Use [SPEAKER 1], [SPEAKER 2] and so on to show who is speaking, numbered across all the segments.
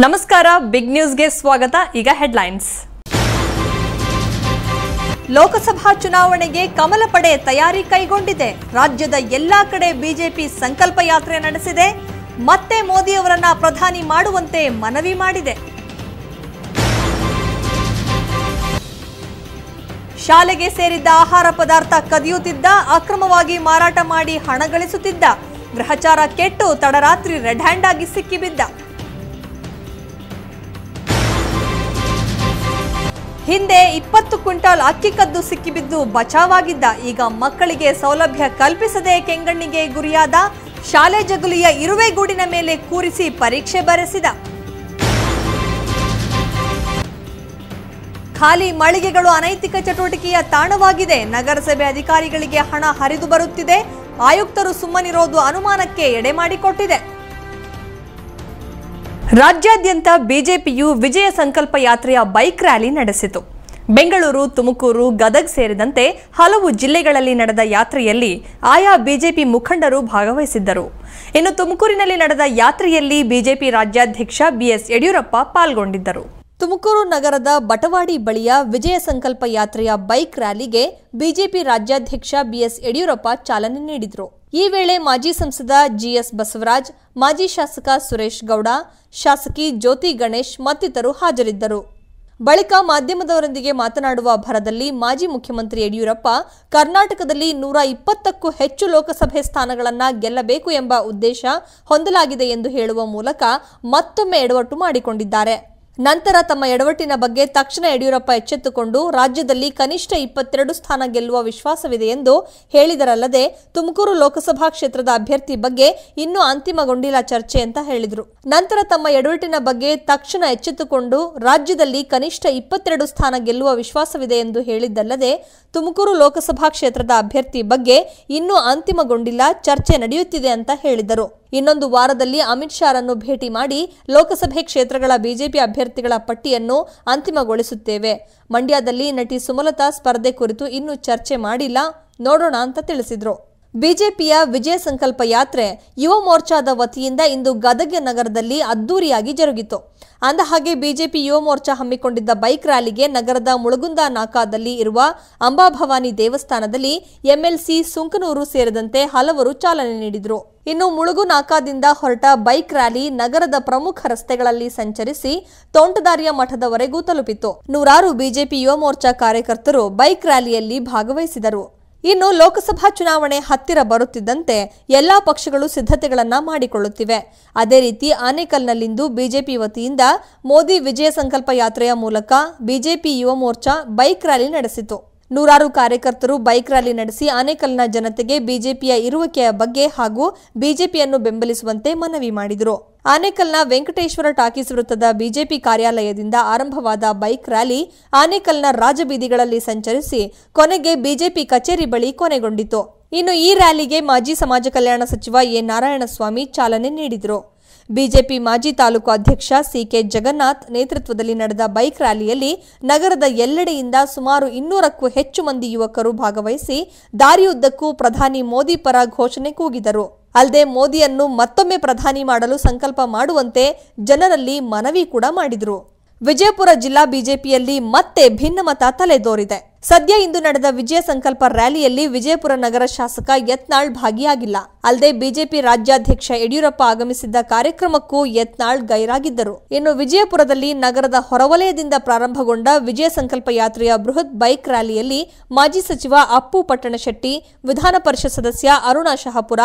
[SPEAKER 1] ನಮಸ್ಕಾರ, ಬಿಗ್ ನ್ಯೂಸ್ಗೆ ಸ್ವಾಗತ. ಈಗ ಹೆಡ್ಲೈನ್ಸ್. ಲೋಕಸಭಾ ಚುನಾವಣೆಗೆ ಕಮಲ ಪಡೆ ತಯಾರಿ ಕೈಗೊಂಡಿದೆ. ರಾಜ್ಯದ ಎಲ್ಲಾ ಕಡೆ ಬಿಜೆಪಿ ಸಂಕಲ್ಪ ಯಾತ್ರೆ ನಡೆಸಿದೆ. ಮತ್ತೆ ಮೋದಿ ಅವರನ್ನ ಪ್ರಧಾನಿ ಮಾಡುವಂತೆ ಮನವಿ ಮಾಡಿದೆ. ಶಾಲೆಗೆ ಸೇರಿದ್ದ ಆಹಾರ ಪದಾರ್ಥ ಕದಿಯುತ್ತಿದ್ದ, ಅಕ್ರಮವಾಗಿ ಮಾರಾಟ ಮಾಡಿ ಹಣ ಗಳಿಸುತ್ತಿದ್ದ, ಗ್ರಹಚಾರ ಕೆಟ್ಟು ತಡರಾತ್ರಿ ರೆಡ್ ಹ್ಯಾಂಡ್ ಆಗಿ ಸಿಕ್ಕಿಬಿದ್ದ. ಹಿಂದೆ 20 ಕ್ವಿಂಟಾಲ್ ಅಕ್ಕಿ ಕದ್ದು ಸಿಕ್ಕಿಬಿದ್ದು ಬಚಾವಾಗಿದ್ದ. ಈಗ ಮಕ್ಕಳಿಗೆ ಸೌಲಭ್ಯ ಕಲ್ಪಿಸದೆ ಕೆಂಗಣ್ಣಿಗೆ ಗುರಿಯಾದ. ಶಾಲೆ ಜಗುಲಿಯ ಇರುವೆ ಗೂಡಿನ ಮೇಲೆ ಕೂರಿಸಿ ಪರೀಕ್ಷೆ ಬರೆಸಿದ. ಖಾಲಿ ಮಳಿಗೆಗಳು ಅನೈತಿಕ ಚಟುವಟಿಕೆಯ ತಾಣವಾಗಿದೆ. ನಗರಸಭೆ ಅಧಿಕಾರಿಗಳಿಗೆ ಹಣ ಹರಿದು ಬರುತ್ತಿದೆ. ಆಯುಕ್ತರು ಸುಮ್ಮನಿರೋದು ಅನುಮಾನಕ್ಕೆ ಎಡೆ ಮಾಡಿಕೊಟ್ಟಿದೆ. ರಾಜ್ಯಾದ್ಯಂತ ಬಿಜೆಪಿಯು ವಿಜಯ ಸಂಕಲ್ಪ ಯಾತ್ರೆಯ ಬೈಕ್ ರ್ಯಾಲಿ ನಡೆಸಿತು. ಬೆಂಗಳೂರು, ತುಮಕೂರು, ಗದಗ ಸೇರಿದಂತೆ ಹಲವು ಜಿಲ್ಲೆಗಳಲ್ಲಿ ನಡೆದ ಯಾತ್ರೆಯಲ್ಲಿ ಆಯಾ ಬಿಜೆಪಿ ಮುಖಂಡರು ಭಾಗವಹಿಸಿದ್ದರು. ಇನ್ನು ತುಮಕೂರಿನಲ್ಲಿ ನಡೆದ ಯಾತ್ರೆಯಲ್ಲಿ ಬಿಜೆಪಿ ರಾಜ್ಯಾಧ್ಯಕ್ಷ ಬಿಎಸ್ ಯಡಿಯೂರಪ್ಪ ಪಾಲ್ಗೊಂಡಿದ್ದರು. ತುಮಕೂರು ನಗರದ ಬಟವಾಡಿ ಬಳಿಯ ವಿಜಯ ಸಂಕಲ್ಪ ಯಾತ್ರೆಯ ಬೈಕ್ ರ್ಯಾಲಿಗೆ ಬಿಜೆಪಿ ರಾಜ್ಯಾಧ್ಯಕ್ಷ ಬಿಎಸ್ ಯಡಿಯೂರಪ್ಪ ಚಾಲನೆ ನೀಡಿದರು. ಈ ವೇಳೆ ಮಾಜಿ ಸಂಸದ ಜಿಎಸ್ ಬಸವರಾಜ್, ಮಾಜಿ ಶಾಸಕ ಸುರೇಶ್ ಗೌಡ, ಶಾಸಕಿ ಜ್ಯೋತಿ ಗಣೇಶ್ ಮತ್ತಿತರರು ಹಾಜರಿದ್ದರು. ಬಳಿಕ ಮಾಧ್ಯಮದವರೊಂದಿಗೆ ಮಾತನಾಡುವ ಭರದಲ್ಲಿ ಮಾಜಿ ಮುಖ್ಯಮಂತ್ರಿ ಯಡಿಯೂರಪ್ಪ ಕರ್ನಾಟಕದಲ್ಲಿ 120ಕ್ಕೂ ಹೆಚ್ಚು ಲೋಕಸಭೆ ಸ್ಥಾನಗಳನ್ನು ಗೆಲ್ಲಬೇಕು ಎಂಬ ಉದ್ದೇಶ ಹೊಂದಲಾಗಿದೆ ಎಂದು ಹೇಳುವ ಮೂಲಕ ಮತ್ತೊಮ್ಮೆ ಎಡವಟ್ಟು ಮಾಡಿಕೊಂಡಿದ್ದಾರೆ. ನಂತರ ತಮ್ಮ ಎಡವಟ್ಟಿನ ಬಗ್ಗೆ ತಕ್ಷಣ ಯಡಿಯೂರಪ್ಪ ಎಚ್ಚೆತ್ತುಕೊಂಡು ರಾಜ್ಯದಲ್ಲಿ ಕನಿಷ್ಠ 22 ಸ್ಥಾನ ಗೆಲ್ಲುವ ವಿಶ್ವಾಸವಿದೆ ಎಂದು ಹೇಳಿದರಲ್ಲದೆ, ತುಮಕೂರು ಲೋಕಸಭಾ ಕ್ಷೇತ್ರದ ಅಭ್ಯರ್ಥಿ ಬಗ್ಗೆ ಇನ್ನೂ ಅಂತಿಮಗೊಂಡಿಲ್ಲ ಚರ್ಚೆ ಅಂತ ಹೇಳಿದರು. ನಂತರ ತಮ್ಮ ಎಡವಟ್ಟಿನ ಬಗ್ಗೆ ತಕ್ಷಣ ಎಚ್ಚೆತ್ತುಕೊಂಡು ರಾಜ್ಯದಲ್ಲಿ ಕನಿಷ್ಠ 22 ಸ್ಥಾನ ಗೆಲ್ಲುವ ವಿಶ್ವಾಸವಿದೆ ಎಂದು ಹೇಳಿದ್ದಲ್ಲದೆ, ತುಮಕೂರು ಲೋಕಸಭಾ ಕ್ಷೇತ್ರದ ಅಭ್ಯರ್ಥಿ ಬಗ್ಗೆ ಇನ್ನೂ ಅಂತಿಮಗೊಂಡಿಲ್ಲ, ಚರ್ಚೆ ನಡೆಯುತ್ತಿದೆ ಅಂತ ಹೇಳಿದರು. ಇನ್ನೊಂದು ವಾರದಲ್ಲಿ ಅಮಿತ್ ಶಾರನ್ನು ಭೇಟಿ ಮಾಡಿ ಲೋಕಸಭೆ ಕ್ಷೇತ್ರಗಳ ಬಿಜೆಪಿ ಅಭ್ಯರ್ಥಿಗಳ ಪಟ್ಟಿಯನ್ನು ಅಂತಿಮಗೊಳಿಸುತ್ತೇವೆ. ಮಂಡ್ಯದಲ್ಲಿ ನಟಿ ಸುಮಲತಾ ಸ್ಪರ್ಧೆ ಕುರಿತು ಇನ್ನೂ ಚರ್ಚೆ ಮಾಡಿಲ್ಲ, ನೋಡೋಣ ಅಂತ ತಿಳಿಸಿದ್ರು. ಬಿಜೆಪಿಯ ವಿಜಯ ಸಂಕಲ್ಪ ಯಾತ್ರೆ ಯುವ ಮೋರ್ಚಾದ ವತಿಯಿಂದ ಇಂದು ಗದಗ ನಗರದಲ್ಲಿ ಅದ್ದೂರಿಯಾಗಿ ಜರುಗಿತು. ಅಂದಹಾಗೆ ಬಿಜೆಪಿ ಯುವ ಮೋರ್ಚಾ ಹಮ್ಮಿಕೊಂಡಿದ್ದ ಬೈಕ್ ರ್ಯಾಲಿಗೆ ನಗರದ ಮುಳಗುಂದ ನಾಕಾದಲ್ಲಿ ಇರುವ ಅಂಬಾಭವಾನಿ ದೇವಸ್ಥಾನದಲ್ಲಿ ಎಂಎಲ್ಸಿ ಸುಂಕನೂರು ಸೇರಿದಂತೆ ಹಲವರು ಚಾಲನೆ ನೀಡಿದರು. ಇನ್ನು ಮುಳುಗು ನಾಕಾದಿಂದ ಹೊರಟ ಬೈಕ್ ರ್ಯಾಲಿ ನಗರದ ಪ್ರಮುಖ ರಸ್ತೆಗಳಲ್ಲಿ ಸಂಚರಿಸಿ ತೋಂಟದಾರ್ಯ ಮಠದವರೆಗೂ ತಲುಪಿತು. ನೂರಾರು ಬಿಜೆಪಿ ಯುವ ಮೋರ್ಚಾ ಕಾರ್ಯಕರ್ತರು ಬೈಕ್ ರ್ಯಾಲಿಯಲ್ಲಿ ಭಾಗವಹಿಸಿದರು. ಇನ್ನು ಲೋಕಸಭಾ ಚುನಾವಣೆ ಹತ್ತಿರ ಬರುತ್ತಿದ್ದಂತೆ ಎಲ್ಲಾ ಪಕ್ಷಗಳು ಸಿದ್ಧತೆಗಳನ್ನ ಮಾಡಿಕೊಳ್ಳುತ್ತಿವೆ. ಅದೇ ರೀತಿ ಆನೇಕಲ್ನಲ್ಲಿಂದು ಬಿಜೆಪಿ ವತಿಯಿಂದ ಮೋದಿ ವಿಜಯ ಸಂಕಲ್ಪ ಯಾತ್ರೆಯ ಮೂಲಕ BJP Yuva Morcha bike rally ನಡೆಸಿತು. ನೂರಾರು ಕಾರ್ಯಕರ್ತರು ಬೈಕ್ ರ್ಯಾಲಿ ನಡೆಸಿ ಆನೇಕಲ್ನ ಜನತೆಗೆ ಬಿಜೆಪಿಯ ಇರುವಿಕೆಯ ಬಗ್ಗೆ ಹಾಗೂ ಬಿಜೆಪಿಯನ್ನು ಬೆಂಬಲಿಸುವಂತೆ ಮನವಿ ಮಾಡಿದರು. ಆನೇಕಲ್ನ ವೆಂಕಟೇಶ್ವರ ಟಾಕೀಸ್ ವೃತ್ತದ ಬಿಜೆಪಿ ಕಾರ್ಯಾಲಯದಿಂದ ಆರಂಭವಾದ ಬೈಕ್ ರ್ಯಾಲಿ ಆನೇಕಲ್ನ ರಾಜಬೀದಿಗಳಲ್ಲಿ ಸಂಚರಿಸಿ ಕೊನೆಗೆ ಬಿಜೆಪಿ ಕಚೇರಿ ಬಳಿ ಕೊನೆಗೊಂಡಿತು. ಇನ್ನು ಈ ರ್ಯಾಲಿಗೆ ಮಾಜಿ ಸಮಾಜ ಕಲ್ಯಾಣ ಸಚಿವ ಎ ನಾರಾಯಣಸ್ವಾಮಿ ಚಾಲನೆ ನೀಡಿದರು. ಬಿಜೆಪಿ ಮಾಜಿ ತಾಲೂಕು ಅಧ್ಯಕ್ಷ ಸಿಕೆ ಜಗನ್ನಾಥ್ ನೇತೃತ್ವದಲ್ಲಿ ನಡೆದ ಬೈಕ್ ರ್ಯಾಲಿಯಲ್ಲಿ ನಗರದ ಎಲ್ಲೆಡೆಯಿಂದ ಸುಮಾರು 200ಕ್ಕೂ ಹೆಚ್ಚು ಮಂದಿ ಯುವಕರು ಭಾಗವಹಿಸಿ ದಾರಿಯುದ್ದಕ್ಕೂ ಪ್ರಧಾನಿ ಮೋದಿ ಪರ ಘೋಷಣೆ ಕೂಗಿದರು. ಅಲ್ಲದೆ ಮೋದಿಯನ್ನು ಮತ್ತೊಮ್ಮೆ ಪ್ರಧಾನಿ ಮಾಡಲು ಸಂಕಲ್ಪ ಮಾಡುವಂತೆ ಜನರಲ್ಲಿ ಮನವಿ ಕೂಡ ಮಾಡಿದರು. ವಿಜಯಪುರ ಜಿಲ್ಲಾ ಬಿಜೆಪಿಯಲ್ಲಿ ಮತ್ತೆ ಭಿನ್ನಮತ ತಲೆದೋರಿದೆ. ಸದ್ಯ ಇಂದು ನಡೆದ ವಿಜಯ ಸಂಕಲ್ಪ ರ್ಯಾಲಿಯಲ್ಲಿ ವಿಜಯಪುರ ನಗರ ಶಾಸಕ ಯತ್ನಾಳ್ ಭಾಗಿಯಾಗಿಲ್ಲ. ಅಲ್ಲದೆ ಬಿಜೆಪಿ ರಾಜ್ಯಾಧ್ಯಕ್ಷ ಯಡಿಯೂರಪ್ಪ ಆಗಮಿಸಿದ್ದ ಕಾರ್ಯಕ್ರಮಕ್ಕೂ ಯತ್ನಾಳ್ ಗೈರಾಗಿದ್ದರು. ಇನ್ನು ವಿಜಯಪುರದಲ್ಲಿ ನಗರದ ಹೊರವಲಯದಿಂದ ಪ್ರಾರಂಭಗೊಂಡ ವಿಜಯ ಸಂಕಲ್ಪ ಯಾತ್ರೆಯ ಬೃಹತ್ ಬೈಕ್ ರ್ಯಾಲಿಯಲ್ಲಿ ಮಾಜಿ ಸಚಿವ ಅಪ್ಪು ಪಟ್ಟಣಶೆಟ್ಟಿ, ವಿಧಾನ ಪರಿಷತ್ ಸದಸ್ಯ ಅರುಣ ಶಹಾಪುರ,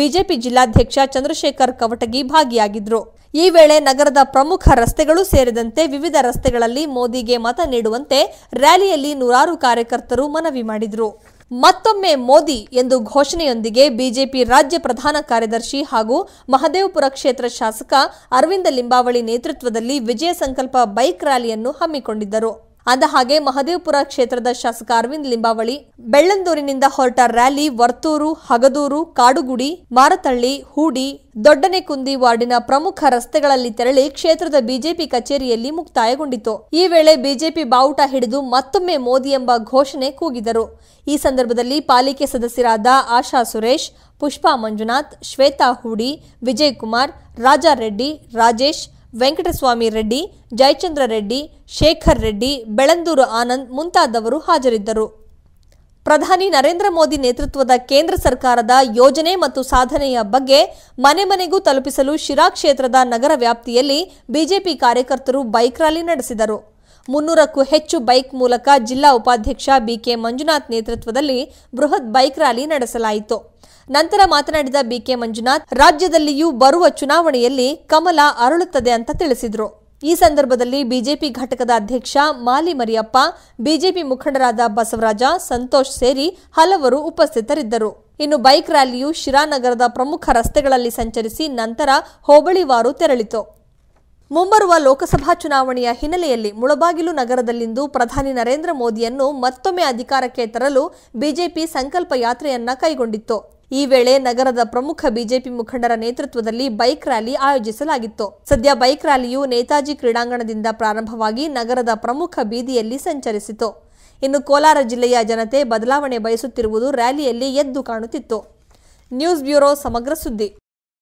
[SPEAKER 1] ಬಿಜೆಪಿ ಜಿಲ್ಲಾಧ್ಯಕ್ಷ ಚಂದ್ರಶೇಖರ್ ಕವಟಗಿ ಭಾಗಿಯಾಗಿದ್ದರು. ಈ ವೇಳೆ ನಗರದ ಪ್ರಮುಖ ರಸ್ತೆಗಳು ಸೇರಿದಂತೆ ವಿವಿಧ ರಸ್ತೆಗಳಲ್ಲಿ ಮೋದಿಗೆ ಮತ ನೀಡುವಂತೆ ರ್ಯಾಲಿಯಲ್ಲಿ ನೂರಾರು ಕಾರ್ಯಕರ್ತರು ಮನವಿ ಮಾಡಿದರು. ಮತ್ತೊಮ್ಮೆ ಮೋದಿ ಎಂದು ಘೋಷಣೆಯೊಂದಿಗೆ ಬಿಜೆಪಿ ರಾಜ್ಯ ಪ್ರಧಾನ ಕಾರ್ಯದರ್ಶಿ ಹಾಗೂ ಮಹದೇವಪುರ ಕ್ಷೇತ್ರ ಶಾಸಕ ಅರವಿಂದ ಲಿಂಬಾವಳಿ ನೇತೃತ್ವದಲ್ಲಿ ವಿಜಯ ಸಂಕಲ್ಪ ಬೈಕ್ ರ್ಯಾಲಿಯನ್ನು ಹಮ್ಮಿಕೊಂಡಿದ್ದರು. ಅಂದಹಾಗೆ ಮಹದೇವಪುರ ಕ್ಷೇತ್ರದ ಶಾಸಕ ಅರವಿಂದ್ ಲಿಂಬಾವಳಿ ಬೆಳ್ಳಂದೂರಿನಿಂದ ಹೊರಟ ರ್ಯಾಲಿ ವರ್ತೂರು, ಹಗದೂರು, ಕಾಡುಗುಡಿ, ಮಾರತಳ್ಳಿ, ಹೂಡಿ, ದೊಡ್ಡನೆಕುಂದಿ ವಾರ್ಡಿನ ಪ್ರಮುಖ ರಸ್ತೆಗಳಲ್ಲಿ ತೆರಳಿ ಕ್ಷೇತ್ರದ ಬಿಜೆಪಿ ಕಚೇರಿಯಲ್ಲಿ ಮುಕ್ತಾಯಗೊಂಡಿತು. ಈ ವೇಳೆ ಬಿಜೆಪಿ ಬಾವುಟ ಹಿಡಿದು ಮತ್ತೊಮ್ಮೆ ಮೋದಿ ಎಂಬ ಘೋಷಣೆ ಕೂಗಿದರು. ಈ ಸಂದರ್ಭದಲ್ಲಿ ಪಾಲಿಕೆ ಸದಸ್ಯರಾದ ಆಶಾ ಸುರೇಶ್, ಪುಷ್ಪಾ ಮಂಜುನಾಥ್, ಶ್ವೇತಾ ಹೂಡಿ, ವಿಜಯ್ ಕುಮಾರ್, ರಾಜಾರೆಡ್ಡಿ, ರಾಜೇಶ್, ವೆಂಕಟಸ್ವಾಮಿ ರೆಡ್ಡಿ, ಜಯಚಂದ್ರ ರೆಡ್ಡಿ, ಶೇಖರ್ ರೆಡ್ಡಿ, ಬೆಳಂದೂರು ಆನಂದ್ ಮುಂತಾದವರು ಹಾಜರಿದ್ದರು. ಪ್ರಧಾನಿ ನರೇಂದ್ರ ಮೋದಿ ನೇತೃತ್ವದ ಕೇಂದ್ರ ಸರ್ಕಾರದ ಯೋಜನೆ ಮತ್ತು ಸಾಧನೆಯ ಬಗ್ಗೆ ಮನೆ ಮನೆಗೂ ತಲುಪಿಸಲು ಶಿರಾ ಕ್ಷೇತ್ರದ ನಗರ ವ್ಯಾಪ್ತಿಯಲ್ಲಿ ಬಿಜೆಪಿ ಕಾರ್ಯಕರ್ತರು ಬೈಕ್ ರ್ಯಾಲಿ ನಡೆಸಿದರು. 300ಕ್ಕೂ ಹೆಚ್ಚು ಬೈಕ್ ಮೂಲಕ ಜಿಲ್ಲಾ ಉಪಾಧ್ಯಕ್ಷ ಬಿಕೆ ಮಂಜುನಾಥ್ ನೇತೃತ್ವದಲ್ಲಿ ಬೃಹತ್ ಬೈಕ್ ರ್ಯಾಲಿ ನಡೆಸಲಾಯಿತು. ನಂತರ ಮಾತನಾಡಿದ ಬಿಕೆ ಮಂಜುನಾಥ್, ರಾಜ್ಯದಲ್ಲಿಯೂ ಬರುವ ಚುನಾವಣೆಯಲ್ಲಿ ಕಮಲ ಅರಳುತ್ತದೆ ಅಂತ ತಿಳಿಸಿದರು. ಈ ಸಂದರ್ಭದಲ್ಲಿ ಬಿಜೆಪಿ ಘಟಕದ ಅಧ್ಯಕ್ಷ ಮಾಲಿ ಮರಿಯಪ್ಪ, ಬಿಜೆಪಿ ಮುಖಂಡರಾದ ಬಸವರಾಜ, ಸಂತೋಷ್ ಸೇರಿ ಹಲವರು ಉಪಸ್ಥಿತರಿದ್ದರು. ಇನ್ನು ಬೈಕ್ ರ್ಯಾಲಿಯು ಶಿರಾ ನಗರದ ಪ್ರಮುಖ ರಸ್ತೆಗಳಲ್ಲಿ ಸಂಚರಿಸಿ ನಂತರ ಹೋಬಳಿವಾರು ತೆರಳಿತು. ಮುಂಬರುವ ಲೋಕಸಭಾ ಚುನಾವಣೆಯ ಹಿನ್ನೆಲೆಯಲ್ಲಿ ಮುಳಬಾಗಿಲು ನಗರದಲ್ಲಿಂದು ಪ್ರಧಾನಿ ನರೇಂದ್ರ ಮೋದಿಯನ್ನು ಮತ್ತೊಮ್ಮೆ ಅಧಿಕಾರಕ್ಕೆ ತರಲು ಬಿಜೆಪಿ ಸಂಕಲ್ಪ ಯಾತ್ರೆಯನ್ನ ಕೈಗೊಂಡಿತ್ತು. ಈ ವೇಳೆ ನಗರದ ಪ್ರಮುಖ ಬಿಜೆಪಿ ಮುಖಂಡರ ನೇತೃತ್ವದಲ್ಲಿ ಬೈಕ್ ರ್ಯಾಲಿ ಆಯೋಜಿಸಲಾಗಿತ್ತು. ಸದ್ಯ ಬೈಕ್ ರ್ಯಾಲಿಯು ನೇತಾಜಿ ಕ್ರೀಡಾಂಗಣದಿಂದ ಪ್ರಾರಂಭವಾಗಿ ನಗರದ ಪ್ರಮುಖ ಬೀದಿಯಲ್ಲಿ ಸಂಚರಿಸಿತು. ಇನ್ನು ಕೋಲಾರ ಜಿಲ್ಲೆಯ ಜನತೆ ಬದಲಾವಣೆ ಬಯಸುತ್ತಿರುವುದು ರ್ಯಾಲಿಯಲ್ಲಿ ಎದ್ದು ಕಾಣುತ್ತಿತ್ತು. ನ್ಯೂಸ್ ಬ್ಯೂರೋ ಸಮಗ್ರ ಸುದ್ದಿ.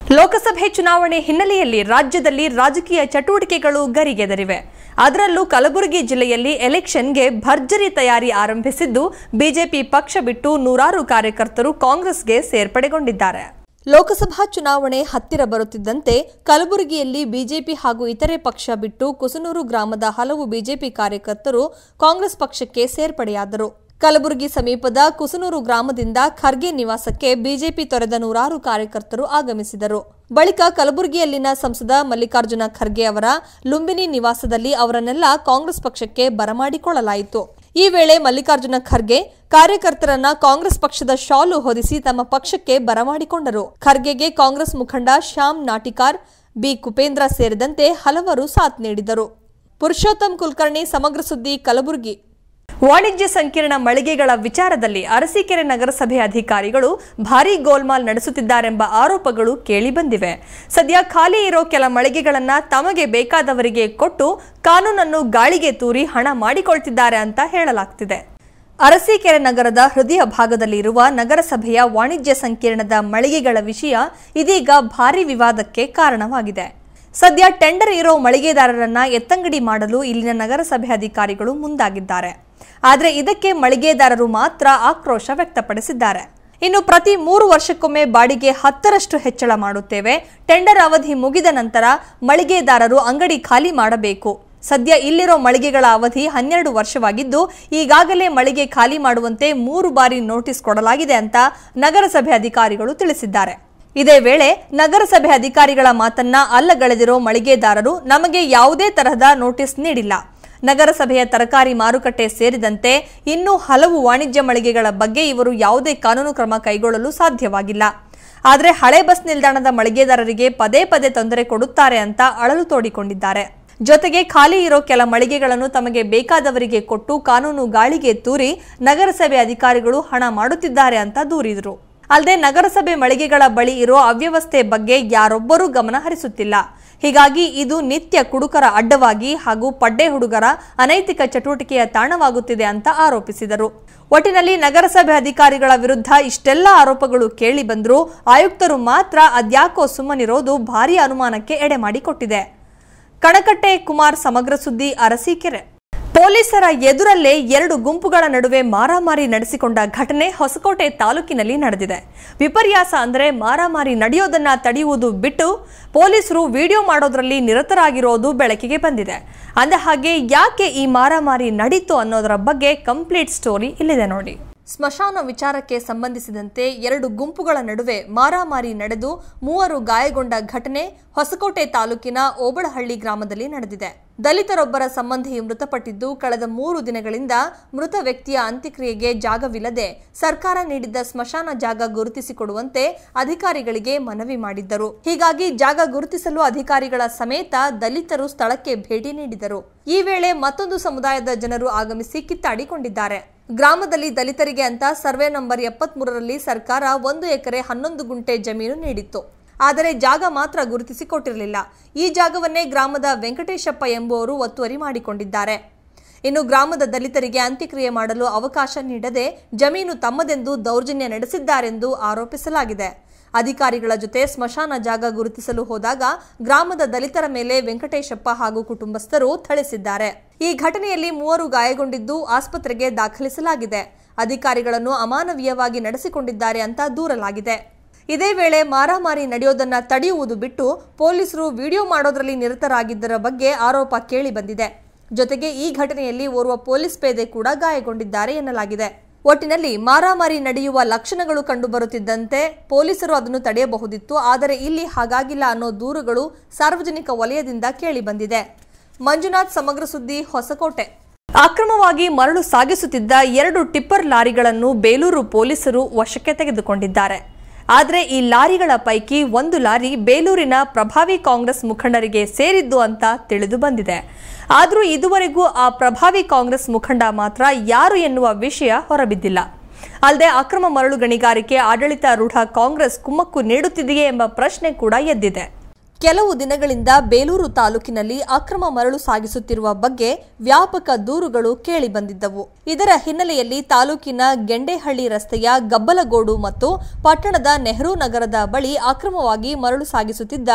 [SPEAKER 1] ಲೋಕಸಭೆ ಚುನಾವಣೆ ಹಿನ್ನೆಲೆಯಲ್ಲಿ ರಾಜ್ಯದಲ್ಲಿ ರಾಜಕೀಯ ಚಟುವಟಿಕೆಗಳು ಗರಿಗೆದರಿವೆ. ಅದರಲ್ಲೂ ಕಲಬುರಗಿ ಜಿಲ್ಲೆಯಲ್ಲಿ ಎಲೆಕ್ಷನ್ಗೆ ಭರ್ಜರಿ ತಯಾರಿ ಆರಂಭಿಸಿದ್ದು, ಬಿಜೆಪಿ ಪಕ್ಷ ಬಿಟ್ಟು ನೂರಾರು ಕಾರ್ಯಕರ್ತರು ಕಾಂಗ್ರೆಸ್ಗೆ ಸೇರ್ಪಡೆಗೊಂಡಿದ್ದಾರೆ. ಲೋಕಸಭಾ ಚುನಾವಣೆ ಹತ್ತಿರ ಬರುತ್ತಿದ್ದಂತೆ ಕಲಬುರಗಿಯಲ್ಲಿ ಬಿಜೆಪಿ ಹಾಗೂ ಇತರೆ ಪಕ್ಷ ಬಿಟ್ಟು ಕುಸನೂರು ಗ್ರಾಮದ ಹಲವು ಬಿಜೆಪಿ ಕಾರ್ಯಕರ್ತರು ಕಾಂಗ್ರೆಸ್ ಪಕ್ಷಕ್ಕೆ ಸೇರ್ಪಡೆಯಾದರು. ಕಲಬುರಗಿ ಸಮೀಪದ ಕುಸನೂರು ಗ್ರಾಮದಿಂದ ಖರ್ಗೆ ನಿವಾಸಕ್ಕೆ ಬಿಜೆಪಿ ತೊರೆದ ನೂರಾರು ಕಾರ್ಯಕರ್ತರು ಆಗಮಿಸಿದರು. ಬಳಿಕ ಕಲಬುರಗಿಯಲ್ಲಿನ ಸಂಸದ ಮಲ್ಲಿಕಾರ್ಜುನ ಖರ್ಗೆ ಅವರ ಲುಂಬಿನಿ ನಿವಾಸದಲ್ಲಿ ಅವರನ್ನೆಲ್ಲ ಕಾಂಗ್ರೆಸ್ ಪಕ್ಷಕ್ಕೆ ಬರಮಾಡಿಕೊಳ್ಳಲಾಯಿತು. ಈ ವೇಳೆ ಮಲ್ಲಿಕಾರ್ಜುನ ಖರ್ಗೆ ಕಾರ್ಯಕರ್ತರನ್ನ ಕಾಂಗ್ರೆಸ್ ಪಕ್ಷದ ಶಾಲು ಹೊದಿಸಿ ತಮ್ಮ ಪಕ್ಷಕ್ಕೆ ಬರಮಾಡಿಕೊಂಡರು. ಖರ್ಗೆಗೆ ಕಾಂಗ್ರೆಸ್ ಮುಖಂಡ ಶ್ಯಾಮ್ ನಾಟಿಕಾರ್, ಬಿ ಕುಪೇಂದ್ರ ಸೇರಿದಂತೆ ಹಲವರು ಸಾಥ್ ನೀಡಿದರು. ಪುರುಷೋತ್ತಮ್ ಕುಲಕರ್ಣಿ, ಸಮಗ್ರ ಸುದ್ದಿ, ಕಲಬುರಗಿ. ವಾಣಿಜ್ಯ ಸಂಕೀರ್ಣ ಮಳಿಗೆಗಳ ವಿಚಾರದಲ್ಲಿ ಅರಸೀಕೆರೆ ನಗರಸಭೆ ಅಧಿಕಾರಿಗಳು ಭಾರೀ ಗೋಲ್ಮಾಲ್ ನಡೆಸುತ್ತಿದ್ದಾರೆಂಬ ಆರೋಪಗಳು ಕೇಳಿಬಂದಿವೆ. ಸದ್ಯ ಖಾಲಿ ಇರೋ ಕೆಲ ಮಳಿಗೆಗಳನ್ನು ತಮಗೆ ಬೇಕಾದವರಿಗೆ ಕೊಟ್ಟು ಕಾನೂನನ್ನು ಗಾಳಿಗೆ ತೂರಿ ಹಣ ಮಾಡಿಕೊಳ್ತಿದ್ದಾರೆ ಅಂತ ಹೇಳಲಾಗ್ತಿದೆ. ಅರಸೀಕೆರೆ ನಗರದ ಹೃದಯ ಭಾಗದಲ್ಲಿರುವ ನಗರಸಭೆಯ ವಾಣಿಜ್ಯ ಸಂಕೀರ್ಣದ ಮಳಿಗೆಗಳ ವಿಷಯ ಇದೀಗ ಭಾರೀ ವಿವಾದಕ್ಕೆ ಕಾರಣವಾಗಿದೆ. ಸದ್ಯ ಟೆಂಡರ್ ಇರೋ ಮಳಿಗೆದಾರರನ್ನ ಎತ್ತಂಗಡಿ ಮಾಡಲು ಇಲ್ಲಿನ ನಗರಸಭೆ ಅಧಿಕಾರಿಗಳು ಮುಂದಾಗಿದ್ದಾರೆ. ಆದರೆ ಇದಕ್ಕೆ ಮಳಿಗೆದಾರರು ಮಾತ್ರ ಆಕ್ರೋಶ ವ್ಯಕ್ತಪಡಿಸಿದ್ದಾರೆ. ಇನ್ನು ಪ್ರತಿ 3 ವರ್ಷಕ್ಕೊಮ್ಮೆ ಬಾಡಿಗೆ 10ರಷ್ಟು ಹೆಚ್ಚಳ ಮಾಡುತ್ತೇವೆ. ಟೆಂಡರ್ ಅವಧಿ ಮುಗಿದ ನಂತರ ಮಳಿಗೆದಾರರು ಅಂಗಡಿ ಖಾಲಿ ಮಾಡಬೇಕು. ಸದ್ಯ ಇಲ್ಲಿರೋ ಮಳಿಗೆಗಳ ಅವಧಿ 12 ವರ್ಷವಾಗಿದ್ದು ಈಗಾಗಲೇ ಮಳಿಗೆ ಖಾಲಿ ಮಾಡುವಂತೆ 3 ಬಾರಿ ನೋಟಿಸ್ ಕೊಡಲಾಗಿದೆ ಅಂತ ನಗರಸಭೆ ಅಧಿಕಾರಿಗಳು ತಿಳಿಸಿದ್ದಾರೆ. ಇದೇ ವೇಳೆ ನಗರಸಭೆ ಅಧಿಕಾರಿಗಳ ಮಾತನ್ನ ಅಲ್ಲಗಳೆದಿರೋ ಮಳಿಗೆದಾರರು ನಮಗೆ ಯಾವುದೇ ತರಹದ ನೋಟಿಸ್ ನೀಡಿಲ್ಲ. ನಗರಸಭೆಯ ತರಕಾರಿ ಮಾರುಕಟ್ಟೆ ಸೇರಿದಂತೆ ಇನ್ನೂ ಹಲವು ವಾಣಿಜ್ಯ ಮಳಿಗೆಗಳ ಬಗ್ಗೆ ಇವರು ಯಾವುದೇ ಕಾನೂನು ಕ್ರಮ ಕೈಗೊಳ್ಳಲು ಸಾಧ್ಯವಾಗಿಲ್ಲ. ಆದರೆ ಹಳೆ ಬಸ್ ನಿಲ್ದಾಣದ ಮಳಿಗೆದಾರರಿಗೆ ಪದೇ ಪದೇ ತೊಂದರೆ ಕೊಡುತ್ತಾರೆ ಅಂತ ಅಳಲು ತೋಡಿಕೊಂಡಿದ್ದಾರೆ. ಜೊತೆಗೆ ಖಾಲಿ ಇರೋ ಕೆಲ ಮಳಿಗೆಗಳನ್ನು ತಮಗೆ ಬೇಕಾದವರಿಗೆ ಕೊಟ್ಟು ಕಾನೂನು ಗಾಳಿಗೆ ತೂರಿ ನಗರಸಭೆ ಅಧಿಕಾರಿಗಳು ಹಣ ಮಾಡುತ್ತಿದ್ದಾರೆ ಅಂತ ದೂರಿದರು. ಅಲ್ಲದೆ ನಗರಸಭೆ ಮಳಿಗೆಗಳ ಬಳಿ ಇರೋ ಅವ್ಯವಸ್ಥೆ ಬಗ್ಗೆ ಯಾರೊಬ್ಬರೂ ಗಮನ ಹರಿಸುತ್ತಿಲ್ಲ. ಹೀಗಾಗಿ ಇದು ನಿತ್ಯ ಕುಡುಕರ ಅಡ್ಡವಾಗಿ ಹಾಗೂ ಪಡ್ಡೆ ಹುಡುಗರ ಅನೈತಿಕ ಚಟುವಟಿಕೆಯ ತಾಣವಾಗುತ್ತಿದೆ ಅಂತ ಆರೋಪಿಸಿದರು. ಒಟ್ಟಿನಲ್ಲಿ ನಗರಸಭೆ ಅಧಿಕಾರಿಗಳ ವಿರುದ್ಧ ಇಷ್ಟೆಲ್ಲ ಆರೋಪಗಳು ಕೇಳಿ ಬಂದರೂ ಆಯುಕ್ತರು ಮಾತ್ರ ಅದ್ಯಾಕೋ ಸುಮ್ಮನಿರೋದು ಭಾರೀ ಅನುಮಾನಕ್ಕೆ ಎಡೆ ಮಾಡಿಕೊಟ್ಟಿದೆ. ಕಣಕಟ್ಟೆ ಕುಮಾರ್, ಸಮಗ್ರ ಸುದ್ದಿ, ಅರಸೀಕೆರೆ. ಪೊಲೀಸರ ಎದುರಲ್ಲೇ 2 ಗುಂಪುಗಳ ನಡುವೆ ಮಾರಾಮಾರಿ ನಡೆಸಿಕೊಂಡ ಘಟನೆ ಹೊಸಕೋಟೆ ತಾಲೂಕಿನಲ್ಲಿ ನಡೆದಿದೆ. ವಿಪರ್ಯಾಸ ಅಂದರೆ ಮಾರಾಮಾರಿ ನಡೆಯೋದನ್ನ ತಡೆಯುವುದು ಬಿಟ್ಟು ಪೊಲೀಸರು ವಿಡಿಯೋ ಮಾಡೋದ್ರಲ್ಲಿ ನಿರತರಾಗಿರೋದು ಬೆಳಕಿಗೆ ಬಂದಿದೆ. ಅಂದಹಾಗೆ ಯಾಕೆ ಈ ಮಾರಾಮಾರಿ ನಡೀತು ಅನ್ನೋದರ ಬಗ್ಗೆ ಕಂಪ್ಲೀಟ್ ಸ್ಟೋರಿ ಇಲ್ಲಿದೆ ನೋಡಿ. ಸ್ಮಶಾನ ವಿಚಾರಕ್ಕೆ ಸಂಬಂಧಿಸಿದಂತೆ 2 ಗುಂಪುಗಳ ನಡುವೆ ಮಾರಾಮಾರಿ ನಡೆದು 3 ಗಾಯಗೊಂಡ ಘಟನೆ ಹೊಸಕೋಟೆ ತಾಲೂಕಿನ ಓಬಳಹಳ್ಳಿ ಗ್ರಾಮದಲ್ಲಿ ನಡೆದಿದೆ. ದಲಿತರೊಬ್ಬರ ಸಂಬಂಧಿ ಮೃತಪಟ್ಟಿದ್ದು ಕಳೆದ 3 ದಿನಗಳಿಂದ ಮೃತ ವ್ಯಕ್ತಿಯ ಅಂತ್ಯಕ್ರಿಯೆಗೆ ಜಾಗವಿಲ್ಲದೆ ಸರ್ಕಾರ ನೀಡಿದ್ದ ಸ್ಮಶಾನ ಜಾಗ ಗುರುತಿಸಿಕೊಡುವಂತೆ ಅಧಿಕಾರಿಗಳಿಗೆ ಮನವಿ ಮಾಡಿದ್ದರು. ಹೀಗಾಗಿ ಜಾಗ ಗುರುತಿಸಲು ಅಧಿಕಾರಿಗಳ ಸಮೇತ ದಲಿತರು ಸ್ಥಳಕ್ಕೆ ಭೇಟಿ ನೀಡಿದರು. ಈ ವೇಳೆ ಮತ್ತೊಂದು ಸಮುದಾಯದ ಜನರು ಆಗಮಿಸಿ ಕಿತ್ತಾಡಿಕೊಂಡಿದ್ದಾರೆ. ಗ್ರಾಮದಲ್ಲಿ ದಲಿತರಿಗೆ ಅಂತ ಸರ್ವೆ ನಂಬರ್ 73ರಲ್ಲಿ ಸರ್ಕಾರ 1 ಎಕರೆ 11 ಗುಂಟೆ ಜಮೀನು ನೀಡಿತ್ತು. ಆದರೆ ಜಾಗ ಮಾತ್ರ ಗುರುತಿಸಿಕೊಟ್ಟಿರಲಿಲ್ಲ. ಈ ಜಾಗವನ್ನೇ ಗ್ರಾಮದ ವೆಂಕಟೇಶಪ್ಪ ಎಂಬುವರು ಒತ್ತುವರಿ ಮಾಡಿಕೊಂಡಿದ್ದಾರೆ. ಇನ್ನು ಗ್ರಾಮದ ದಲಿತರಿಗೆ ಅಂತ್ಯಕ್ರಿಯೆ ಮಾಡಲು ಅವಕಾಶ ನೀಡದೆ ಜಮೀನು ತಮ್ಮದೆಂದು ದೌರ್ಜನ್ಯ ನಡೆಸಿದ್ದಾರೆಂದು ಆರೋಪಿಸಲಾಗಿದೆ. ಅಧಿಕಾರಿಗಳ ಜೊತೆ ಸ್ಮಶಾನ ಜಾಗ ಗುರುತಿಸಲು ಹೋದಾಗ ಗ್ರಾಮದ ದಲಿತರ ಮೇಲೆ ವೆಂಕಟೇಶಪ್ಪ ಹಾಗೂ ಕುಟುಂಬಸ್ಥರು ಥಳಿಸಿದ್ದಾರೆ. ಈ ಘಟನೆಯಲ್ಲಿ 3 ಗಾಯಗೊಂಡಿದ್ದು ಆಸ್ಪತ್ರೆಗೆ ದಾಖಲಿಸಲಾಗಿದೆ. ಅಧಿಕಾರಿಗಳನ್ನು ಅಮಾನವೀಯವಾಗಿ ನಡೆಸಿಕೊಂಡಿದ್ದಾರೆ ಅಂತ ದೂರಲಾಗಿದೆ. ಇದೇ ವೇಳೆ ಮಾರಾಮಾರಿ ನಡೆಯೋದನ್ನ ತಡೆಯುವುದು ಬಿಟ್ಟು ಪೊಲೀಸರು ವಿಡಿಯೋ ಮಾಡೋದ್ರಲ್ಲಿ ನಿರತರಾಗಿದ್ದರ ಬಗ್ಗೆ ಆರೋಪ ಕೇಳಿ ಬಂದಿದೆ. ಜೊತೆಗೆ ಈ ಘಟನೆಯಲ್ಲಿ ಓರ್ವ ಪೊಲೀಸ್ ಪೇದೆ ಕೂಡ ಗಾಯಗೊಂಡಿದ್ದಾರೆ ಎನ್ನಲಾಗಿದೆ. ಒಟ್ಟಿನಲ್ಲಿ ಮಾರಾಮಾರಿ ನಡೆಯುವ ಲಕ್ಷಣಗಳು ಕಂಡುಬರುತ್ತಿದ್ದಂತೆ ಪೊಲೀಸರು ಅದನ್ನು ತಡೆಯಬಹುದಿತ್ತು. ಆದರೆ ಇಲ್ಲಿ ಹಾಗಾಗಿಲ್ಲ ಅನ್ನೋ ದೂರುಗಳು ಸಾರ್ವಜನಿಕ ವಲಯದಿಂದ ಕೇಳಿ ಬಂದಿದೆ. ಮಂಜುನಾಥ್, ಸಮಗ್ರ ಸುದ್ದಿ, ಹೊಸಕೋಟೆ. ಅಕ್ರಮವಾಗಿ ಮರಳು ಸಾಗಿಸುತ್ತಿದ್ದ 2 ಟಿಪ್ಪರ್ ಲಾರಿಗಳನ್ನು ಬೇಲೂರು ಪೊಲೀಸರು ವಶಕ್ಕೆ ತೆಗೆದುಕೊಂಡಿದ್ದಾರೆ. ಆದರೆ ಈ ಲಾರಿಗಳ ಪೈಕಿ 1 ಲಾರಿ ಬೇಲೂರಿನ ಪ್ರಭಾವಿ ಕಾಂಗ್ರೆಸ್ ಮುಖಂಡರಿಗೆ ಸೇರಿದ್ದು ಅಂತ ತಿಳಿದು ಬಂದಿದೆ. ಆದರೂ ಇದುವರೆಗೂ ಆ ಪ್ರಭಾವಿ ಕಾಂಗ್ರೆಸ್ ಮುಖಂಡ ಮಾತ್ರ ಯಾರು ಎನ್ನುವ ವಿಷಯ ಹೊರಬಿದ್ದಿಲ್ಲ. ಅಲ್ಲದೆ ಅಕ್ರಮ ಮರಳು ಗಣಿಗಾರಿಕೆ ಆಡಳಿತಾರೂಢ ಕಾಂಗ್ರೆಸ್ ಕುಮ್ಮಕ್ಕು ನೀಡುತ್ತಿದೆಯೇ ಎಂಬ ಪ್ರಶ್ನೆ ಕೂಡ ಎದ್ದಿದೆ. ಕೆಲವು ದಿನಗಳಿಂದ ಬೇಲೂರು ತಾಲೂಕಿನಲ್ಲಿ ಅಕ್ರಮ ಮರಳು ಸಾಗಿಸುತ್ತಿರುವ ಬಗ್ಗೆ ವ್ಯಾಪಕ ದೂರುಗಳು ಕೇಳಿ ಬಂದಿದ್ದವು. ಇದರ ಹಿನ್ನೆಲೆಯಲ್ಲಿ ತಾಲೂಕಿನ ಗೆಂಡೇಹಳ್ಳಿ ರಸ್ತೆಯ ಗಬ್ಬಲಗೋಡು ಮತ್ತು ಪಟ್ಟಣದ ನೆಹರು ನಗರದ ಬಳಿ ಅಕ್ರಮವಾಗಿ ಮರಳು ಸಾಗಿಸುತ್ತಿದ್ದ